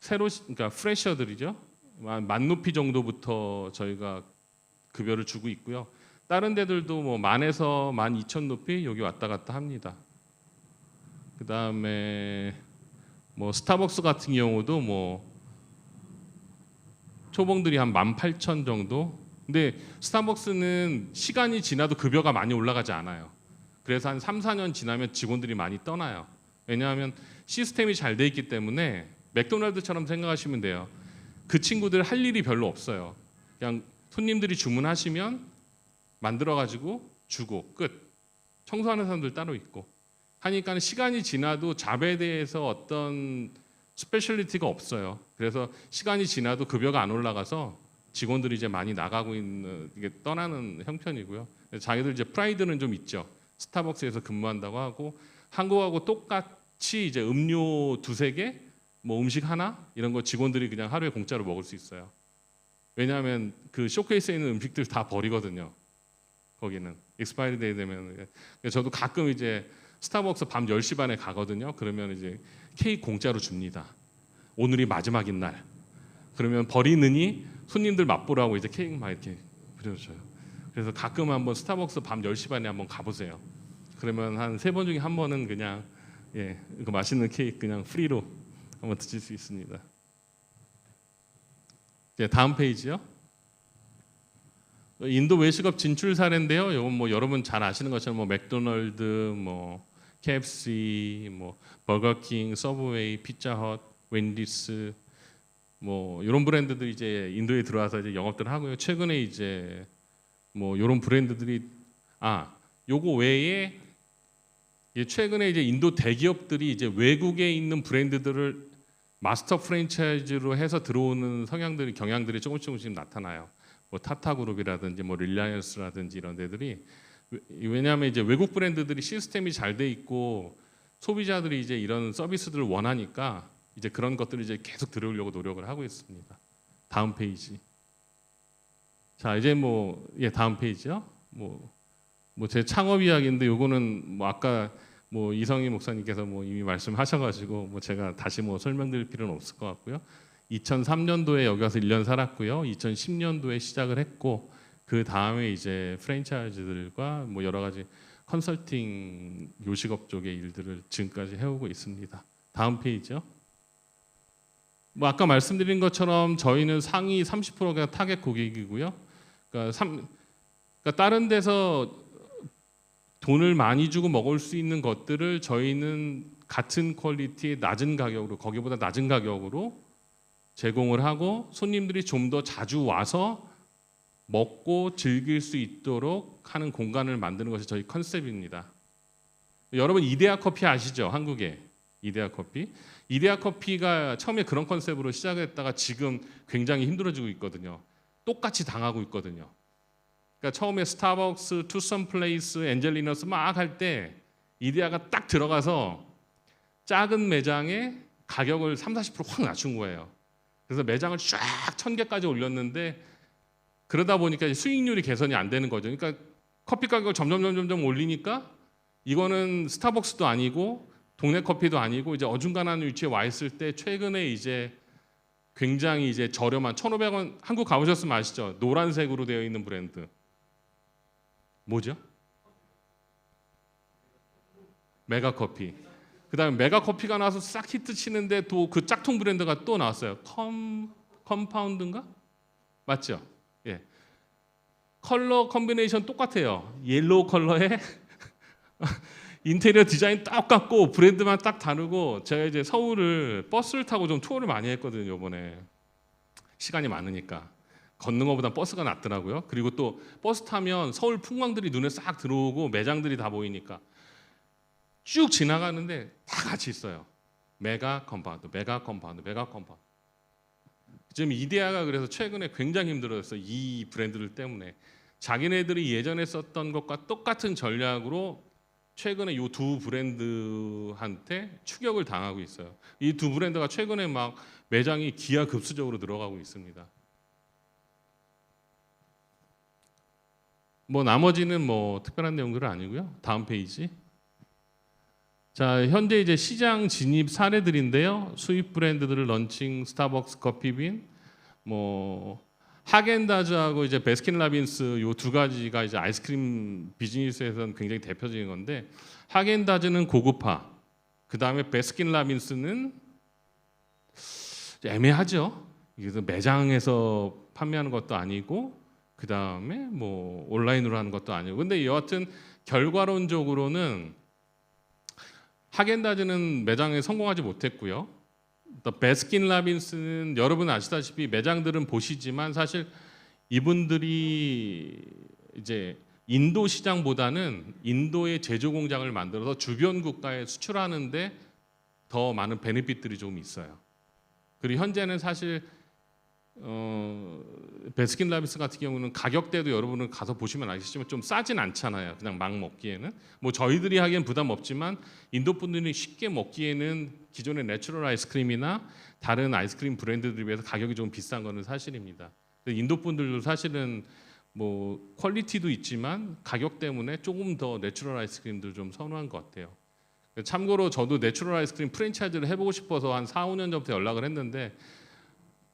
Speaker 2: 그러니까 프레셔들이죠. 만 높이 정도부터 저희가 급여를 주고 있고요. 다른 데들도 뭐 10,000에서 12,000 높이 여기 왔다 갔다 합니다. 그다음에 뭐 스타벅스 같은 경우도 뭐 초봉들이 한 18,000 정도. 근데 스타벅스는 시간이 지나도 급여가 많이 올라가지 않아요. 그래서 한 3-4년 지나면 직원들이 많이 떠나요. 왜냐하면 시스템이 잘 돼 있기 때문에 맥도날드처럼 생각하시면 돼요. 그 친구들 할 일이 별로 없어요. 그냥 손님들이 주문하시면 만들어가지고 주고 끝. 청소하는 사람들 따로 있고 하니까 시간이 지나도 잡에 대해서 어떤 스페셜리티가 없어요. 그래서 시간이 지나도 급여가 안 올라가서 직원들이 이제 많이 나가고 있는 이게 떠나는 형편이고요. 자기들 이제 프라이드는 좀 있죠. 스타벅스에서 근무한다고 하고 한국하고 똑같이 이제 음료 2-3개, 뭐 음식 하나 이런 거 직원들이 그냥 하루에 공짜로 먹을 수 있어요. 왜냐하면 그 쇼케이스에 있는 음식들 다 버리거든요. 거기는 익스파이리 데이 되면 저도 가끔 이제 스타벅스 밤 10시 반에 가거든요. 그러면 이제 케이크 공짜로 줍니다. 오늘이 마지막인 날. 그러면 버리느니 손님들 맛보라고 이제 케이크 막 이렇게 뿌려줘요. 그래서 가끔 한번 스타벅스 밤 10시 반에 한번 가보세요. 그러면 한 3번 중에 한 번은 그냥 그 맛있는 케이크 그냥 프리로 한번 드실 수 있습니다. 다음 페이지요. 인도 외식업 진출 사례인데요. 이건 뭐 여러분 잘 아시는 것처럼 뭐 맥도널드, 뭐 KFC, 뭐 버거킹, 서브웨이, 피자헛, 웬디스 뭐 이런 브랜드들이 이제 인도에 들어와서 이제 영업들을 하고요. 최근에 이제 뭐 이런 브랜드들이 요거 외에 최근에 이제 인도 대기업들이 이제 외국에 있는 브랜드들을 마스터 프랜차이즈로 해서 들어오는 경향들이 조금씩 나타나요. 뭐 타타그룹이라든지 뭐 릴라이언스라든지 이런 데들이, 왜냐하면 이제 외국 브랜드들이 시스템이 잘 돼 있고 소비자들이 이제 이런 서비스들을 원하니까 이제 그런 것들을 이제 계속 들어오려고 노력을 하고 있습니다. 다음 페이지. 자, 이제 다음 페이지요. 제 창업 이야기인데 요거는 아까 이성희 목사님께서 이미 말씀하셔가지고 제가 다시 설명드릴 필요는 없을 것 같고요. 2003년도에 여기 와서 1년 살았고요. 2010년도에 시작을 했고 그 다음에 이제 프랜차이즈들과 여러 가지 컨설팅 요식업 쪽의 일들을 지금까지 해오고 있습니다. 다음 페이지요. 아까 말씀드린 것처럼 저희는 상위 30%가 타겟 고객이고요. 그러니까 다른 데서 돈을 많이 주고 먹을 수 있는 것들을 저희는 같은 퀄리티의 낮은 가격으로, 거기보다 낮은 가격으로 제공을 하고 손님들이 좀 더 자주 와서 먹고 즐길 수 있도록 하는 공간을 만드는 것이 저희 컨셉입니다. 여러분 이데아 커피 아시죠? 한국에 이데아 커피. 이데아 커피가 처음에 그런 컨셉으로 시작했다가 지금 굉장히 힘들어지고 있거든요. 똑같이 당하고 있거든요. 그러니까 처음에 스타벅스, 투썸 플레이스, 엔젤리너스 막 할 때 이데아가 딱 들어가서 작은 매장에 가격을 30-40% 확 낮춘 거예요. 그래서 매장을 쫙 1000개까지 올렸는데 그러다 보니까 수익률이 개선이 안 되는 거죠. 그러니까 커피 가격을 점점 올리니까 이거는 스타벅스도 아니고 동네 커피도 아니고 이제 어중간한 위치에 와 있을 때 최근에 이제 굉장히 이제 저렴한 1,500원, 한국 가보셨으면 아시죠? 노란색으로 되어 있는 브랜드 뭐죠? 메가커피. 그다음에 메가커피가 나와서 싹 히트 치는데 또 그 짝퉁 브랜드가 또 나왔어요. 컴파운드인가? 맞죠? 예. 컬러 컨비네이션 똑같아요. 옐로우 컬러에 인테리어 디자인 똑같고 브랜드만 딱 다르고, 제가 이제 서울을 버스를 타고 좀 투어를 많이 했거든요. 이번에 시간이 많으니까 걷는 것보다 버스가 낫더라고요. 그리고 또 버스 타면 서울 풍광들이 눈에 싹 들어오고 매장들이 다 보이니까 쭉 지나가는데 다 같이 있어요. 메가 컴파운드. 지금 이데아가 그래서 최근에 굉장히 힘들었어요. 이 브랜드들 때문에. 자기네들이 예전에 썼던 것과 똑같은 전략으로 최근에 이 두 브랜드한테 추격을 당하고 있어요. 이 두 브랜드가 최근에 막 매장이 기하급수적으로 늘어가고 있습니다. 나머지는 특별한 내용들은 아니고요. 다음 페이지. 자, 현재 이제 시장 진입 사례들인데요. 수입 브랜드들을 런칭, 스타벅스, 커피빈, 하겐다즈하고 이제 베스킨라빈스 요 두 가지가 이제 아이스크림 비즈니스에서는 굉장히 대표적인 건데, 하겐다즈는 고급화, 그 다음에 베스킨라빈스는 애매하죠. 그래서 매장에서 판매하는 것도 아니고, 그 다음에 온라인으로 하는 것도 아니고. 근데 여하튼 결과론적으로는 하겐다즈는 매장에 성공하지 못했고요. 또 베스킨라빈스는 여러분 아시다시피 매장들은 보시지만 사실 이분들이 이제 인도 시장보다는 인도의 제조 공장을 만들어서 주변 국가에 수출하는데 더 많은 베네핏들이 좀 있어요. 그리고 현재는 사실 베스킨라빈스 같은 경우는 가격대도 여러분은 가서 보시면 아시겠지만 좀 싸진 않잖아요. 그냥 막 먹기에는 저희들이 하기엔 부담 없지만 인도 분들이 쉽게 먹기에는 기존의 내추럴 아이스크림이나 다른 아이스크림 브랜드들에 비해서 가격이 좀 비싼 거는 사실입니다. 인도 분들도 사실은 퀄리티도 있지만 가격 때문에 조금 더 내추럴 아이스크림들 좀 선호한 것 같아요. 참고로 저도 내추럴 아이스크림 프랜차이즈를 해보고 싶어서 한 4-5년 전부터 연락을 했는데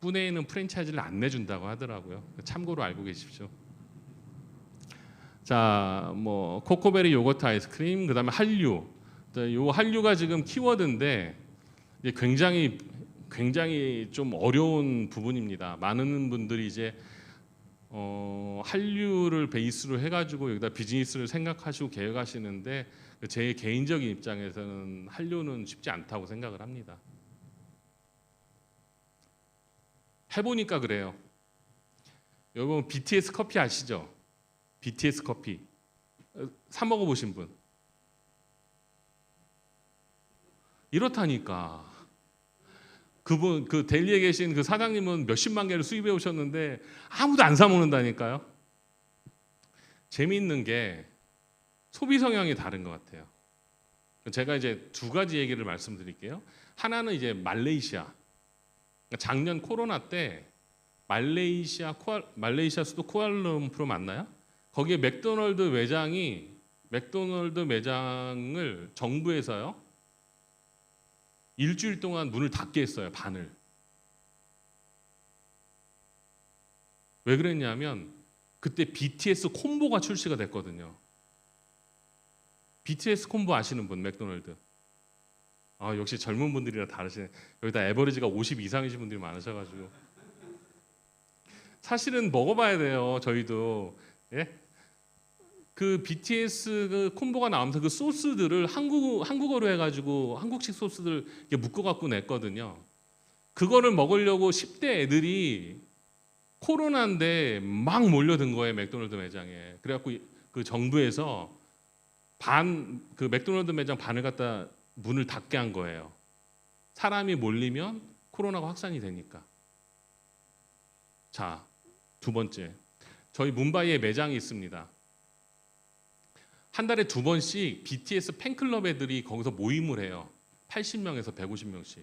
Speaker 2: 푸네에는 프랜차이즈를 안 내준다고 하더라고요. 참고로 알고 계십시오. 자, 코코베리 요거트 아이스크림, 그다음에 한류. 요 한류가 지금 키워드인데 이제 굉장히 좀 어려운 부분입니다. 많은 분들이 이제 한류를 베이스로 해가지고 여기다 비즈니스를 생각하시고 계획하시는데, 제 개인적인 입장에서는 한류는 쉽지 않다고 생각을 합니다. 해보니까 그래요. 여러분 BTS 커피 아시죠? BTS 커피 사 먹어보신 분? 이렇다니까. 그분 그 델리에 계신 그 사장님은 몇십만 개를 수입해 오셨는데 아무도 안 사 먹는다니까요. 재미있는 게 소비 성향이 다른 것 같아요. 제가 이제 두 가지 얘기를 말씀드릴게요. 하나는 이제 말레이시아. 작년 코로나 때 말레이시아 수도 쿠알라룸푸르 맞나요? 거기에 맥도날드 매장을 정부에서요 일주일 동안 문을 닫게 했어요. 반을. 왜 그랬냐면 그때 BTS 콤보가 출시가 됐거든요. BTS 콤보 아시는 분 맥도날드. 아, 역시 젊은 분들이라 다르시네. 여기다 에버리지가 50 이상이신 분들이 많으셔가지고 사실은 먹어봐야 돼요. 저희도 예? 그 BTS 그 콤보가 나오면서 그 소스들을 한국어로 해가지고 한국식 소스들 이렇게 묶어갖고 냈거든요. 그거를 먹으려고 10대 애들이 코로나인데 막 몰려든 거예요. 맥도날드 매장에. 그래갖고 그 정부에서 그 맥도날드 매장 반을 갖다 문을 닫게 한 거예요. 사람이 몰리면 코로나가 확산이 되니까. 자, 두 번째. 저희 뭄바이에 매장이 있습니다. 한 달에 2번씩 BTS 팬클럽 애들이 거기서 모임을 해요. 80명에서 150명씩.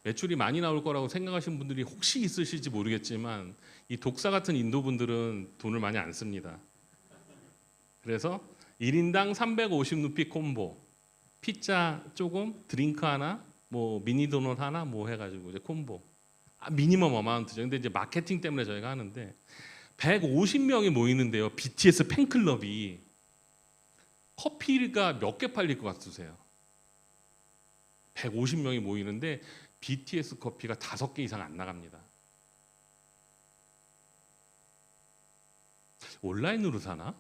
Speaker 2: 매출이 많이 나올 거라고 생각하시는 분들이 혹시 있으실지 모르겠지만 이 독사 같은 인도 분들은 돈을 많이 안 씁니다. 그래서 1인당 350루피 콤보, 피자 조금, 드링크 하나, 뭐 미니 도넛 하나 뭐 해가지고 이제 콤보. 미니멈 어마운트죠. 근데 이제 마케팅 때문에 저희가 하는데 150명이 모이는데요. BTS 팬클럽이 커피가 몇 개 팔릴 것 같으세요? 150명이 모이는데 BTS 커피가 5개 이상 안 나갑니다. 온라인으로 사나?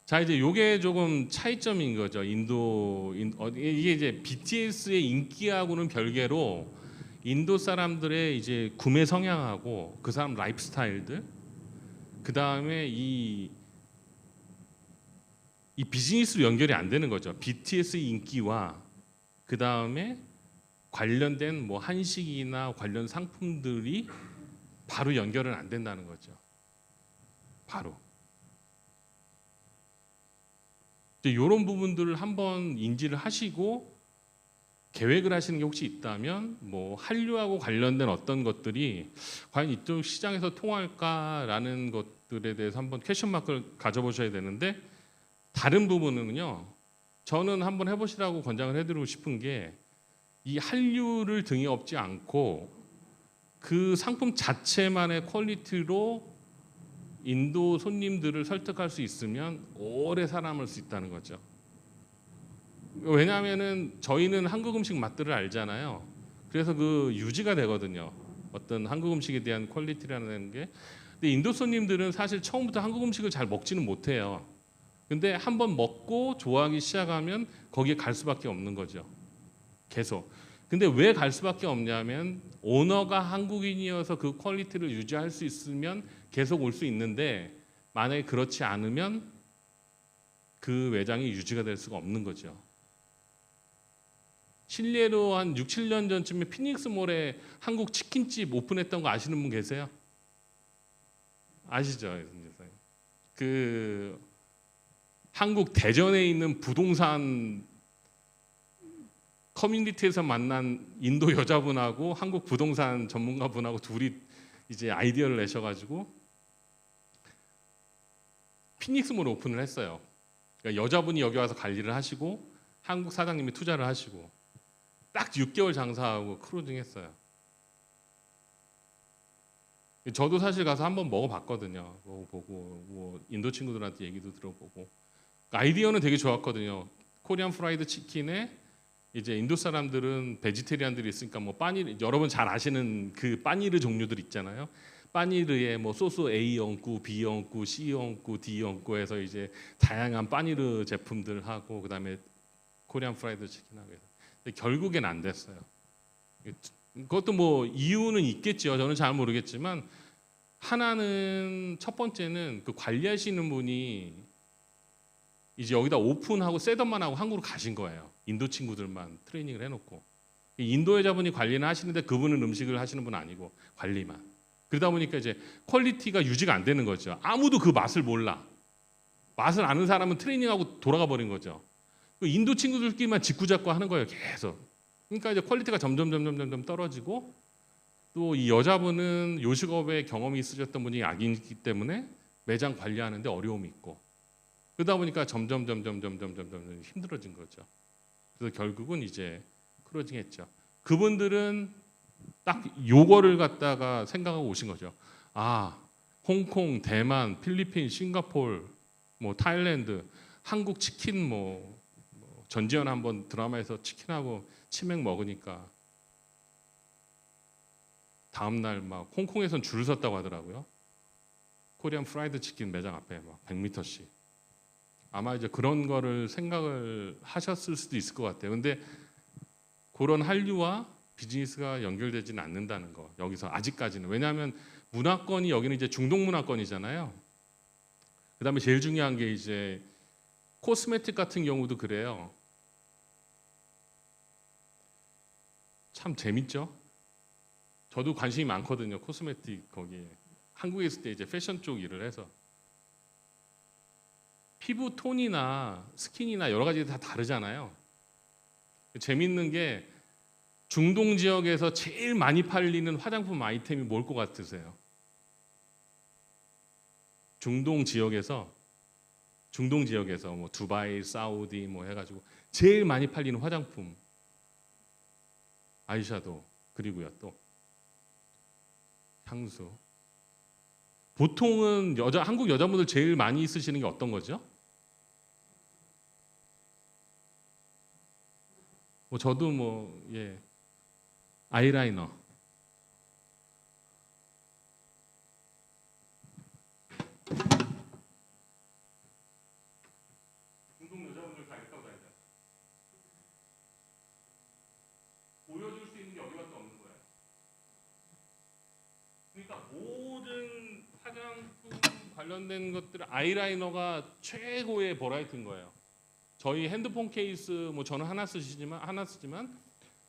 Speaker 2: 자, 이제 요게 조금 차이점인 거죠. 이게 이제 BTS의 인기하고는 별개로 인도 사람들의 이제 구매 성향하고 그 사람 라이프 스타일들, 그 다음에 이 비즈니스로 연결이 안 되는 거죠. BTS 인기와 그 다음에 관련된 뭐 한식이나 관련 상품들이 바로 연결은 안 된다는 거죠. 바로. 이런 부분들을 한번 인지를 하시고 계획을 하시는 게 혹시 있다면 뭐 한류하고 관련된 어떤 것들이 과연 이쪽 시장에서 통할까라는 것들에 대해서 한번 퀘션 마크를 가져보셔야 되는데, 다른 부분은요, 저는 한번 해보시라고 권장을 해드리고 싶은 게 이 한류를 등에 업지 않고 그 상품 자체만의 퀄리티로 인도 손님들을 설득할 수 있으면 오래 살아남을 수 있다는 거죠. 왜냐하면은 저희는 한국 음식 맛들을 알잖아요. 그래서 그 유지가 되거든요. 어떤 한국 음식에 대한 퀄리티라는 게. 근데 인도 손님들은 사실 처음부터 한국 음식을 잘 먹지는 못해요. 근데 한번 먹고 좋아하기 시작하면 거기에 갈 수밖에 없는 거죠. 계속. 근데 왜 갈 수밖에 없냐면 오너가 한국인이어서 그 퀄리티를 유지할 수 있으면 계속 올 수 있는데, 만약에 그렇지 않으면 그 매장이 유지가 될 수가 없는 거죠. 실례로 한 6, 7년 전쯤에 피닉스몰에 한국 치킨집 오픈했던 거 아시는 분 계세요? 아시죠? 그 한국 대전에 있는 부동산 커뮤니티에서 만난 인도 여자분하고 한국 부동산 전문가분하고 둘이 이제 아이디어를 내셔가지고 피닉스몰 오픈을 했어요. 그러니까 여자분이 여기 와서 관리를 하시고 한국 사장님이 투자를 하시고 딱 6개월 장사하고 크로징 했어요. 저도 사실 가서 한번 먹어봤거든요. 먹어보고 뭐 인도 친구들한테 얘기도 들어보고 아이디어는 되게 좋았거든요. 코리안 프라이드 치킨에 이제 인도 사람들은 베지테리안들이 있으니까 뭐 빠니르, 여러분 잘 아시는 그 빠니르 종류들 있잖아요. 빠니르에 뭐 소스 A 얹고 B 얹고 C 얹고 D 얹고 해서 이제 다양한 빠니르 제품들 하고 그다음에 코리안 프라이드 치킨하고 해서. 근데 결국엔 안 됐어요. 그것도 뭐 이유는 있겠죠. 저는 잘 모르겠지만 하나는 첫 번째는 그 관리하시는 분이 이제 여기다 오픈하고 셋업만 하고 한국으로 가신 거예요. 인도 친구들만 트레이닝을 해놓고. 인도 여자분이 관리는 하시는데 그분은 음식을 하시는 분 아니고 관리만. 그러다 보니까 이제 퀄리티가 유지가 안 되는 거죠. 아무도 그 맛을 몰라. 맛을 아는 사람은 트레이닝하고 돌아가 버린 거죠. 인도 친구들끼리만 짓궂잡고 하는 거예요, 계속. 그러니까 이제 퀄리티가 점점 떨어지고, 또 이 여자분은 요식업에 경험이 있으셨던 분이 아기이기 때문에 매장 관리하는데 어려움이 있고, 그러다 보니까 점점 힘들어진 거죠. 그래서 결국은 이제 클로징했죠. 그분들은 딱 요거를 갖다가 생각하고 오신 거죠. 아, 홍콩, 대만, 필리핀, 싱가포르, 뭐 타일랜드, 한국 치킨 뭐 전지현 한번 드라마에서 치킨하고 치맥 먹으니까 다음 날 막 홍콩에선 줄을 섰다고 하더라고요. 코리안 프라이드 치킨 매장 앞에 막 100m씩. 아마 이제 그런 거를 생각을 하셨을 수도 있을 것 같아요. 근데 그런 한류와 비즈니스가 연결되지는 않는다는 거. 여기서 아직까지는. 왜냐하면 문화권이 여기는 이제 중동 문화권이잖아요. 그다음에 제일 중요한 게 이제 코스메틱 같은 경우도 그래요. 참 재밌죠? 저도 관심이 많거든요. 코스메틱 거기에. 한국에 있을 때 이제 패션 쪽 일을 해서 피부 톤이나 스킨이나 여러 가지 다 다르잖아요. 재밌는 게 중동 지역에서 제일 많이 팔리는 화장품 아이템이 뭘 것 같으세요? 중동 지역에서 뭐 두바이, 사우디 뭐 해가지고 제일 많이 팔리는 화장품 아이샤도우, 그리고요 또 향수. 보통은 한국 여자분들 제일 많이 쓰시는 게 어떤 거죠? 뭐 저도 뭐 아이라이너. 중동 여자분들 다 있다고 다니죠. 보여줄 수 있는 게 여기밖에 없는 거예요. 그러니까 모든 화장품 관련된 것들 아이라이너가 최고의 버라이티인 거예요. 저희 핸드폰 케이스 뭐 저는 하나 쓰지만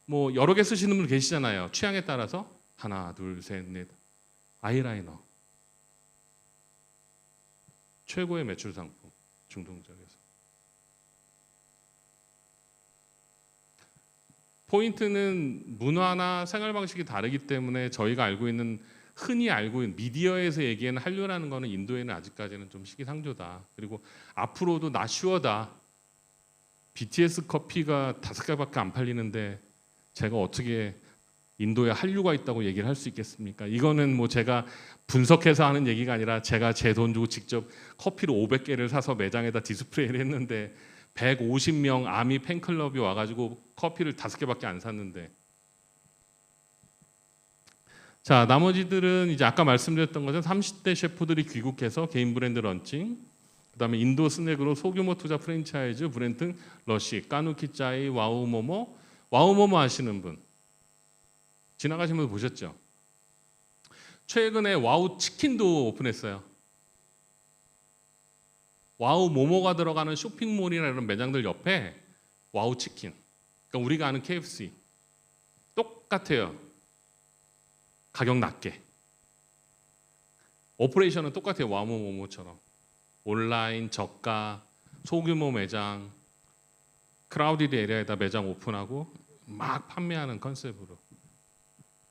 Speaker 2: 뭐 여러 개 쓰시는 분 계시잖아요. 취향에 따라서 하나, 둘, 셋, 넷. 아이라이너 최고의 매출 상품 중동 지역에서. 포인트는 문화나 생활 방식이 다르기 때문에 저희가 흔히 알고 있는 미디어에서 얘기하는 한류라는 거는 인도에는 아직까지는 좀 시기상조다. 그리고 앞으로도 나슈어다. BTS 커피가 5개밖에 안 팔리는데 제가 어떻게 인도에 한류가 있다고 얘기를 할 수 있겠습니까? 이거는 뭐 제가 분석해서 하는 얘기가 아니라 제가 제 돈 주고 직접 커피를 500개를 사서 매장에다 디스플레이를 했는데 150명 아미 팬클럽이 와가지고 커피를 5개밖에 안 샀는데. 자, 나머지들은 이제 아까 말씀드렸던 것은 30대 셰프들이 귀국해서 개인 브랜드 런칭, 그다음에 인도 스낵으로 소규모 투자 프랜차이즈 브랜드 러시, 까누키짜이, 와우모모. 와우모모 아시는 분? 지나가시면 보셨죠? 최근에 와우 치킨도 오픈했어요. 와우 모모가 들어가는 쇼핑몰이나 이런 매장들 옆에 와우 치킨. 그러니까 우리가 아는 KFC 똑같아요. 가격 낮게. 오퍼레이션은 똑같아요. 와우 모모처럼. 온라인 저가 소규모 매장 크라우디드 에리아에다 매장 오픈하고 막 판매하는 컨셉으로.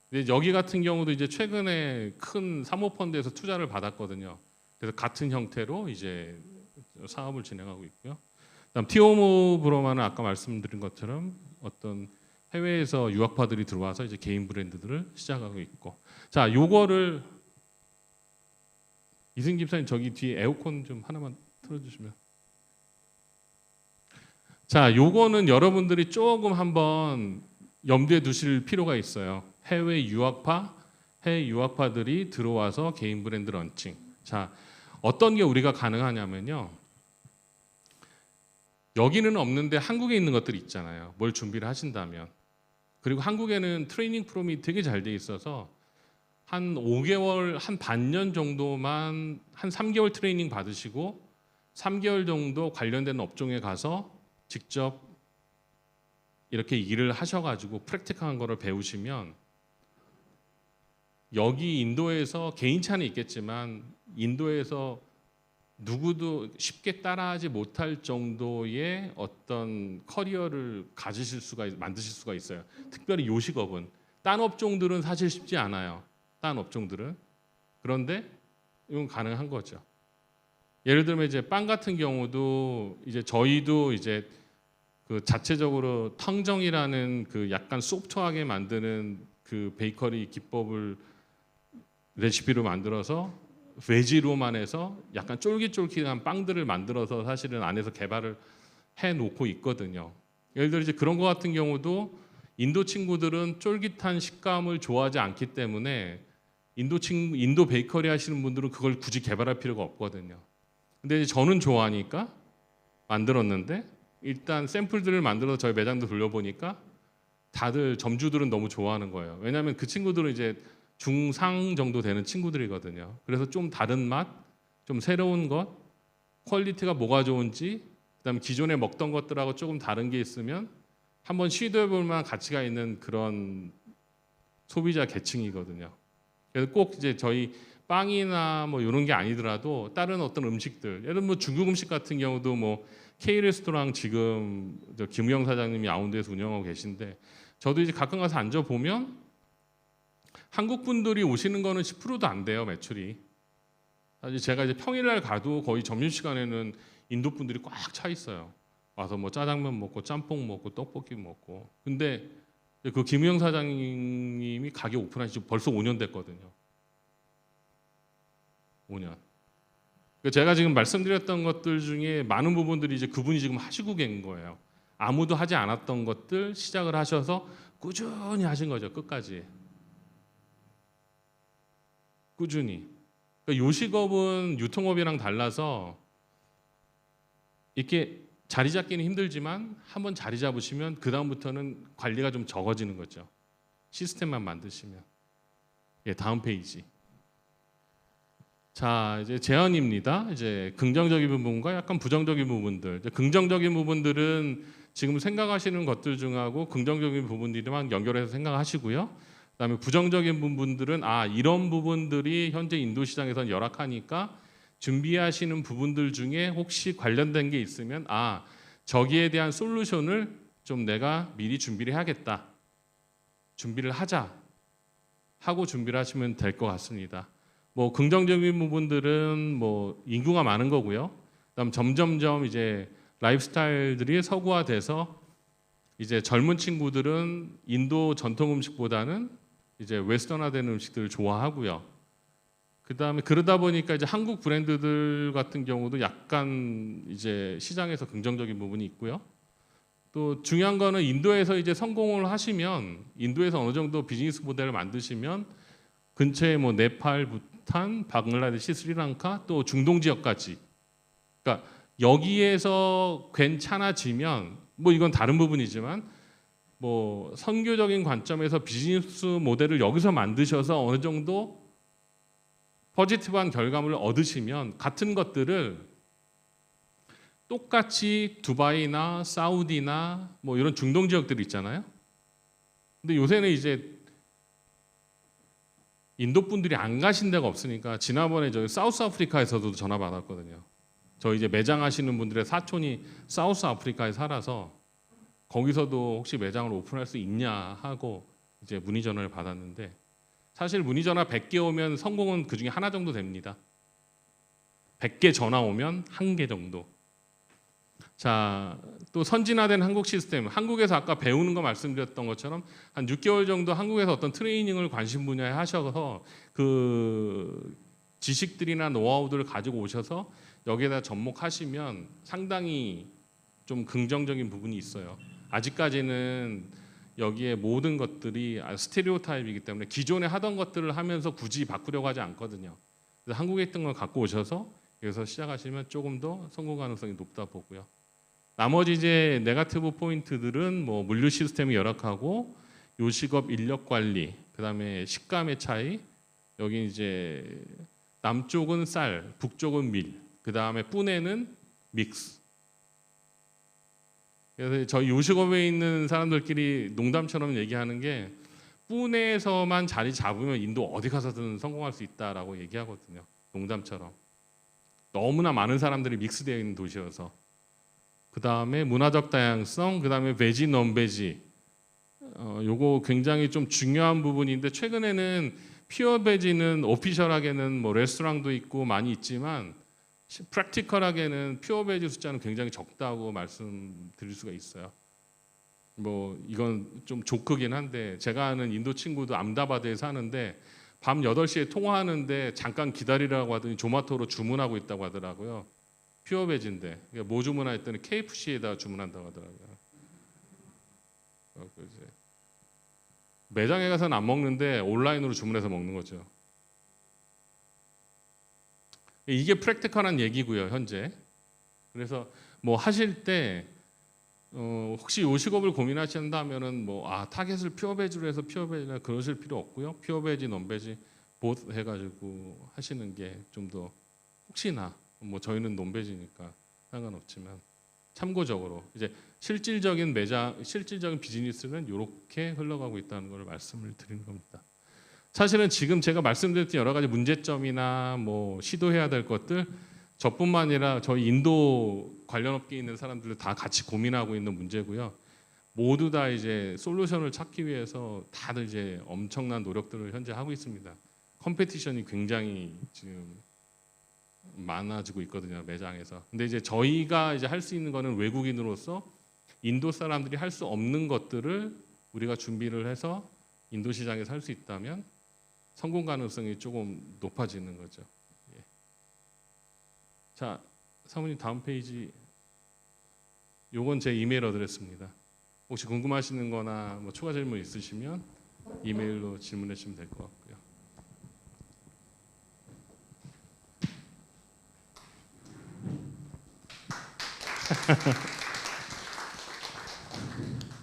Speaker 2: 근데 여기 같은 경우도 이제 최근에 큰 사모펀드에서 투자를 받았거든요. 그래서 같은 형태로 이제 사업을 진행하고 있고요. 그다음 티오모 브로마는 아까 말씀드린 것처럼 어떤 해외에서 유학파들이 들어와서 이제 개인 브랜드들을 시작하고 있고. 자, 요거를 이승 집사님 저기 뒤에 에어컨 좀 하나만 틀어주시면. 자, 요거는 여러분들이 조금 한번 염두에 두실 필요가 있어요. 해외 유학파들이 들어와서 개인 브랜드 런칭. 자, 어떤 게 우리가 가능하냐면요. 여기는 없는데 한국에 있는 것들이 있잖아요. 뭘 준비를 하신다면. 그리고 한국에는 트레이닝 프로그램이 되게 잘 돼 있어서 한 5개월, 한 반년 정도만 한 3개월 트레이닝 받으시고 3개월 정도 관련된 업종에 가서 직접 이렇게 일을 하셔가지고 프랙티컬한 거를 배우시면 여기 인도에서 개인차는 있겠지만 인도에서 누구도 쉽게 따라하지 못할 정도의 어떤 커리어를 만드실 수가 있어요. 특별히 요식업은 딴 업종들은 사실 쉽지 않아요. 딴 업종들은 그런데 이건 가능한 거죠. 예를 들면 이제 빵 같은 경우도 이제 저희도 이제 그 자체적으로 텅정이라는 그 약간 소프트하게 만드는 그 베이커리 기법을 레시피로 만들어서 베지로만 해서 약간 쫄깃쫄깃한 빵들을 만들어서 사실은 안에서 개발을 해 놓고 있거든요. 예를 들어 이제 그런 거 같은 경우도 인도 친구들은 쫄깃한 식감을 좋아하지 않기 때문에 인도 베이커리 하시는 분들은 그걸 굳이 개발할 필요가 없거든요. 근데 이제 저는 좋아하니까 만들었는데 일단 샘플들을 만들어서 저희 매장도 돌려보니까 다들 점주들은 너무 좋아하는 거예요. 왜냐하면 그 친구들은 이제 중상 정도 되는 친구들이거든요. 그래서 좀 다른 맛, 좀 새로운 것, 퀄리티가 뭐가 좋은지, 그다음에 기존에 먹던 것들하고 조금 다른 게 있으면 한번 시도해볼 만한 가치가 있는 그런 소비자 계층이거든요. 그래서 꼭 이제 저희 빵이나 뭐 이런 게 아니더라도 다른 어떤 음식들, 예를 들면 뭐 중국 음식 같은 경우도 뭐 K 레스토랑 지금 김우영 사장님이 아운드에서 운영하고 계신데 저도 이제 가끔 가서 앉아 보면 한국 분들이 오시는 거는 10%도 안 돼요, 매출이. 사실 제가 이제 평일날 가도 거의 점심시간에는 인도 분들이 꽉 차 있어요. 와서 뭐 짜장면 먹고 짬뽕 먹고 떡볶이 먹고. 근데 그 김우영 사장님이 가게 오픈하신 지 벌써 5년 됐거든요. 5년. 제가 지금 말씀드렸던 것들 중에 많은 부분들이 이제 그분이 지금 하시고 계신 거예요. 아무도 하지 않았던 것들 시작을 하셔서 꾸준히 하신 거죠, 끝까지. 꾸준히. 그러니까 요식업은 유통업이랑 달라서 이렇게 자리 잡기는 힘들지만 한번 자리 잡으시면 그 다음부터는 관리가 좀 적어지는 거죠. 시스템만 만드시면. 예, 다음 페이지. 자, 이제 제언입니다. 이제 긍정적인 부분과 약간 부정적인 부분들. 이제 긍정적인 부분들은 지금 생각하시는 것들 중하고 긍정적인 부분들만 연결해서 생각하시고요. 그다음에 부정적인 부분들은 이런 부분들이 현재 인도 시장에서는 열악하니까 준비하시는 부분들 중에 혹시 관련된 게 있으면 저기에 대한 솔루션을 좀 내가 미리 준비를 해야겠다. 준비를 하자 하고 준비를 하시면 될 것 같습니다. 뭐 긍정적인 부분들은 뭐 인구가 많은 거고요. 그다음 점점점 이제 라이프 스타일들이 서구화돼서 이제 젊은 친구들은 인도 전통 음식보다는 이제 웨스턴화된 음식들을 좋아하고요. 그다음에 그러다 보니까 이제 한국 브랜드들 같은 경우도 약간 이제 시장에서 긍정적인 부분이 있고요. 또 중요한 거는 인도에서 이제 성공을 하시면 인도에서 어느 정도 비즈니스 모델을 만드시면 근처에 뭐 네팔, 부탄, 방글라데시, 스리랑카 또 중동 지역까지. 그러니까 여기에서 괜찮아지면 뭐 이건 다른 부분이지만 뭐 선교적인 관점에서 비즈니스 모델을 여기서 만드셔서 어느 정도 포지티브한 결과물을 얻으시면 같은 것들을 똑같이 두바이나 사우디나 뭐 이런 중동 지역들이 있잖아요. 근데 요새는 이제 인도 분들이 안 가신 데가 없으니까 지난번에 저희 사우스 아프리카에서도 전화 받았거든요. 저 이제 매장 하시는 분들의 사촌이 사우스 아프리카에 살아서 거기서도 혹시 매장을 오픈할 수 있냐 하고 이제 문의 전화를 받았는데 사실 문의 전화 100개 오면 성공은 그 중에 하나 정도 됩니다. 100개 전화 오면 1개 정도. 자, 또 선진화된 한국 시스템. 한국에서 아까 배우는 거 말씀드렸던 것처럼 한 6개월 정도 한국에서 어떤 트레이닝을 관심 분야에 하셔서 그 지식들이나 노하우들을 가지고 오셔서 여기에다 접목하시면 상당히 좀 긍정적인 부분이 있어요. 아직까지는 여기에 모든 것들이 스테레오타입이기 때문에 기존에 하던 것들을 하면서 굳이 바꾸려고 하지 않거든요. 그래서 한국에 있던 걸 갖고 오셔서 여기서 시작하시면 조금 더 성공 가능성이 높다 보고요. 나머지 이제 네거티브 포인트들은 뭐 물류 시스템이 열악하고 요식업 인력 관리, 그다음에 식감의 차이. 여기 이제 남쪽은 쌀, 북쪽은 밀. 그다음에 뿌네는 믹스. 그래서 저희 요식업에 있는 사람들끼리 농담처럼 얘기하는 게 푸네에서만 자리 잡으면 인도 어디 가서든 성공할 수 있다라고 얘기하거든요. 농담처럼. 너무나 많은 사람들이 믹스되어 있는 도시여서. 그 다음에 문화적 다양성, 그 다음에 베지, non-베지. 요거 굉장히 좀 중요한 부분인데 최근에는 피어 베지는 오피셜하게는 뭐 레스토랑도 있고 많이 있지만 프랙티컬하게는 피어 베지 숫자는 굉장히 적다고 말씀드릴 수가 있어요. 뭐 이건 좀 조크긴 한데 제가 아는 인도 친구도 암다바드에 사는데 밤 8시에 통화하는데 잠깐 기다리라고 하더니 조마토로 주문하고 있다고 하더라고요. 퓨어 베지인데 뭐 주문했더니 KFC에다 주문한다고 하더라고요. 이제 매장에 가서는 안 먹는데 온라인으로 주문해서 먹는 거죠. 이게 프랙티컬한 얘기고요, 현재. 그래서 뭐 하실 때 혹시 요식업을 고민하신다면은 타겟을 퓨어 베지로 해서 퓨어 베지나 그러실 필요 없고요. 퓨어 베지, 논베지 보th 해가지고 하시는 게 좀 더 혹시나 뭐 저희는 논베지니까 상관없지만 참고적으로 이제 실질적인 비즈니스는 이렇게 흘러가고 있다는 걸 말씀을 드리는 겁니다. 사실은 지금 제가 말씀드렸던 여러 가지 문제점이나 뭐 시도해야 될 것들 저뿐만 아니라 저희 인도 관련 업계에 있는 사람들도 다 같이 고민하고 있는 문제고요. 모두 다 이제 솔루션을 찾기 위해서 다들 이제 엄청난 노력들을 현재 하고 있습니다. 컴페티션이 굉장히 지금 많아지고 있거든요, 매장에서. 근데 이제 저희가 이제 할 수 있는 거는 외국인으로서 인도 사람들이 할 수 없는 것들을 우리가 준비를 해서 인도 시장에서 할 수 있다면 성공 가능성이 조금 높아지는 거죠. 예. 자, 사모님 다음 페이지. 요건 제 이메일 어드레스입니다. 혹시 궁금하시는 거나 뭐 추가 질문 있으시면 이메일로 질문해 주시면 될 것 같고요.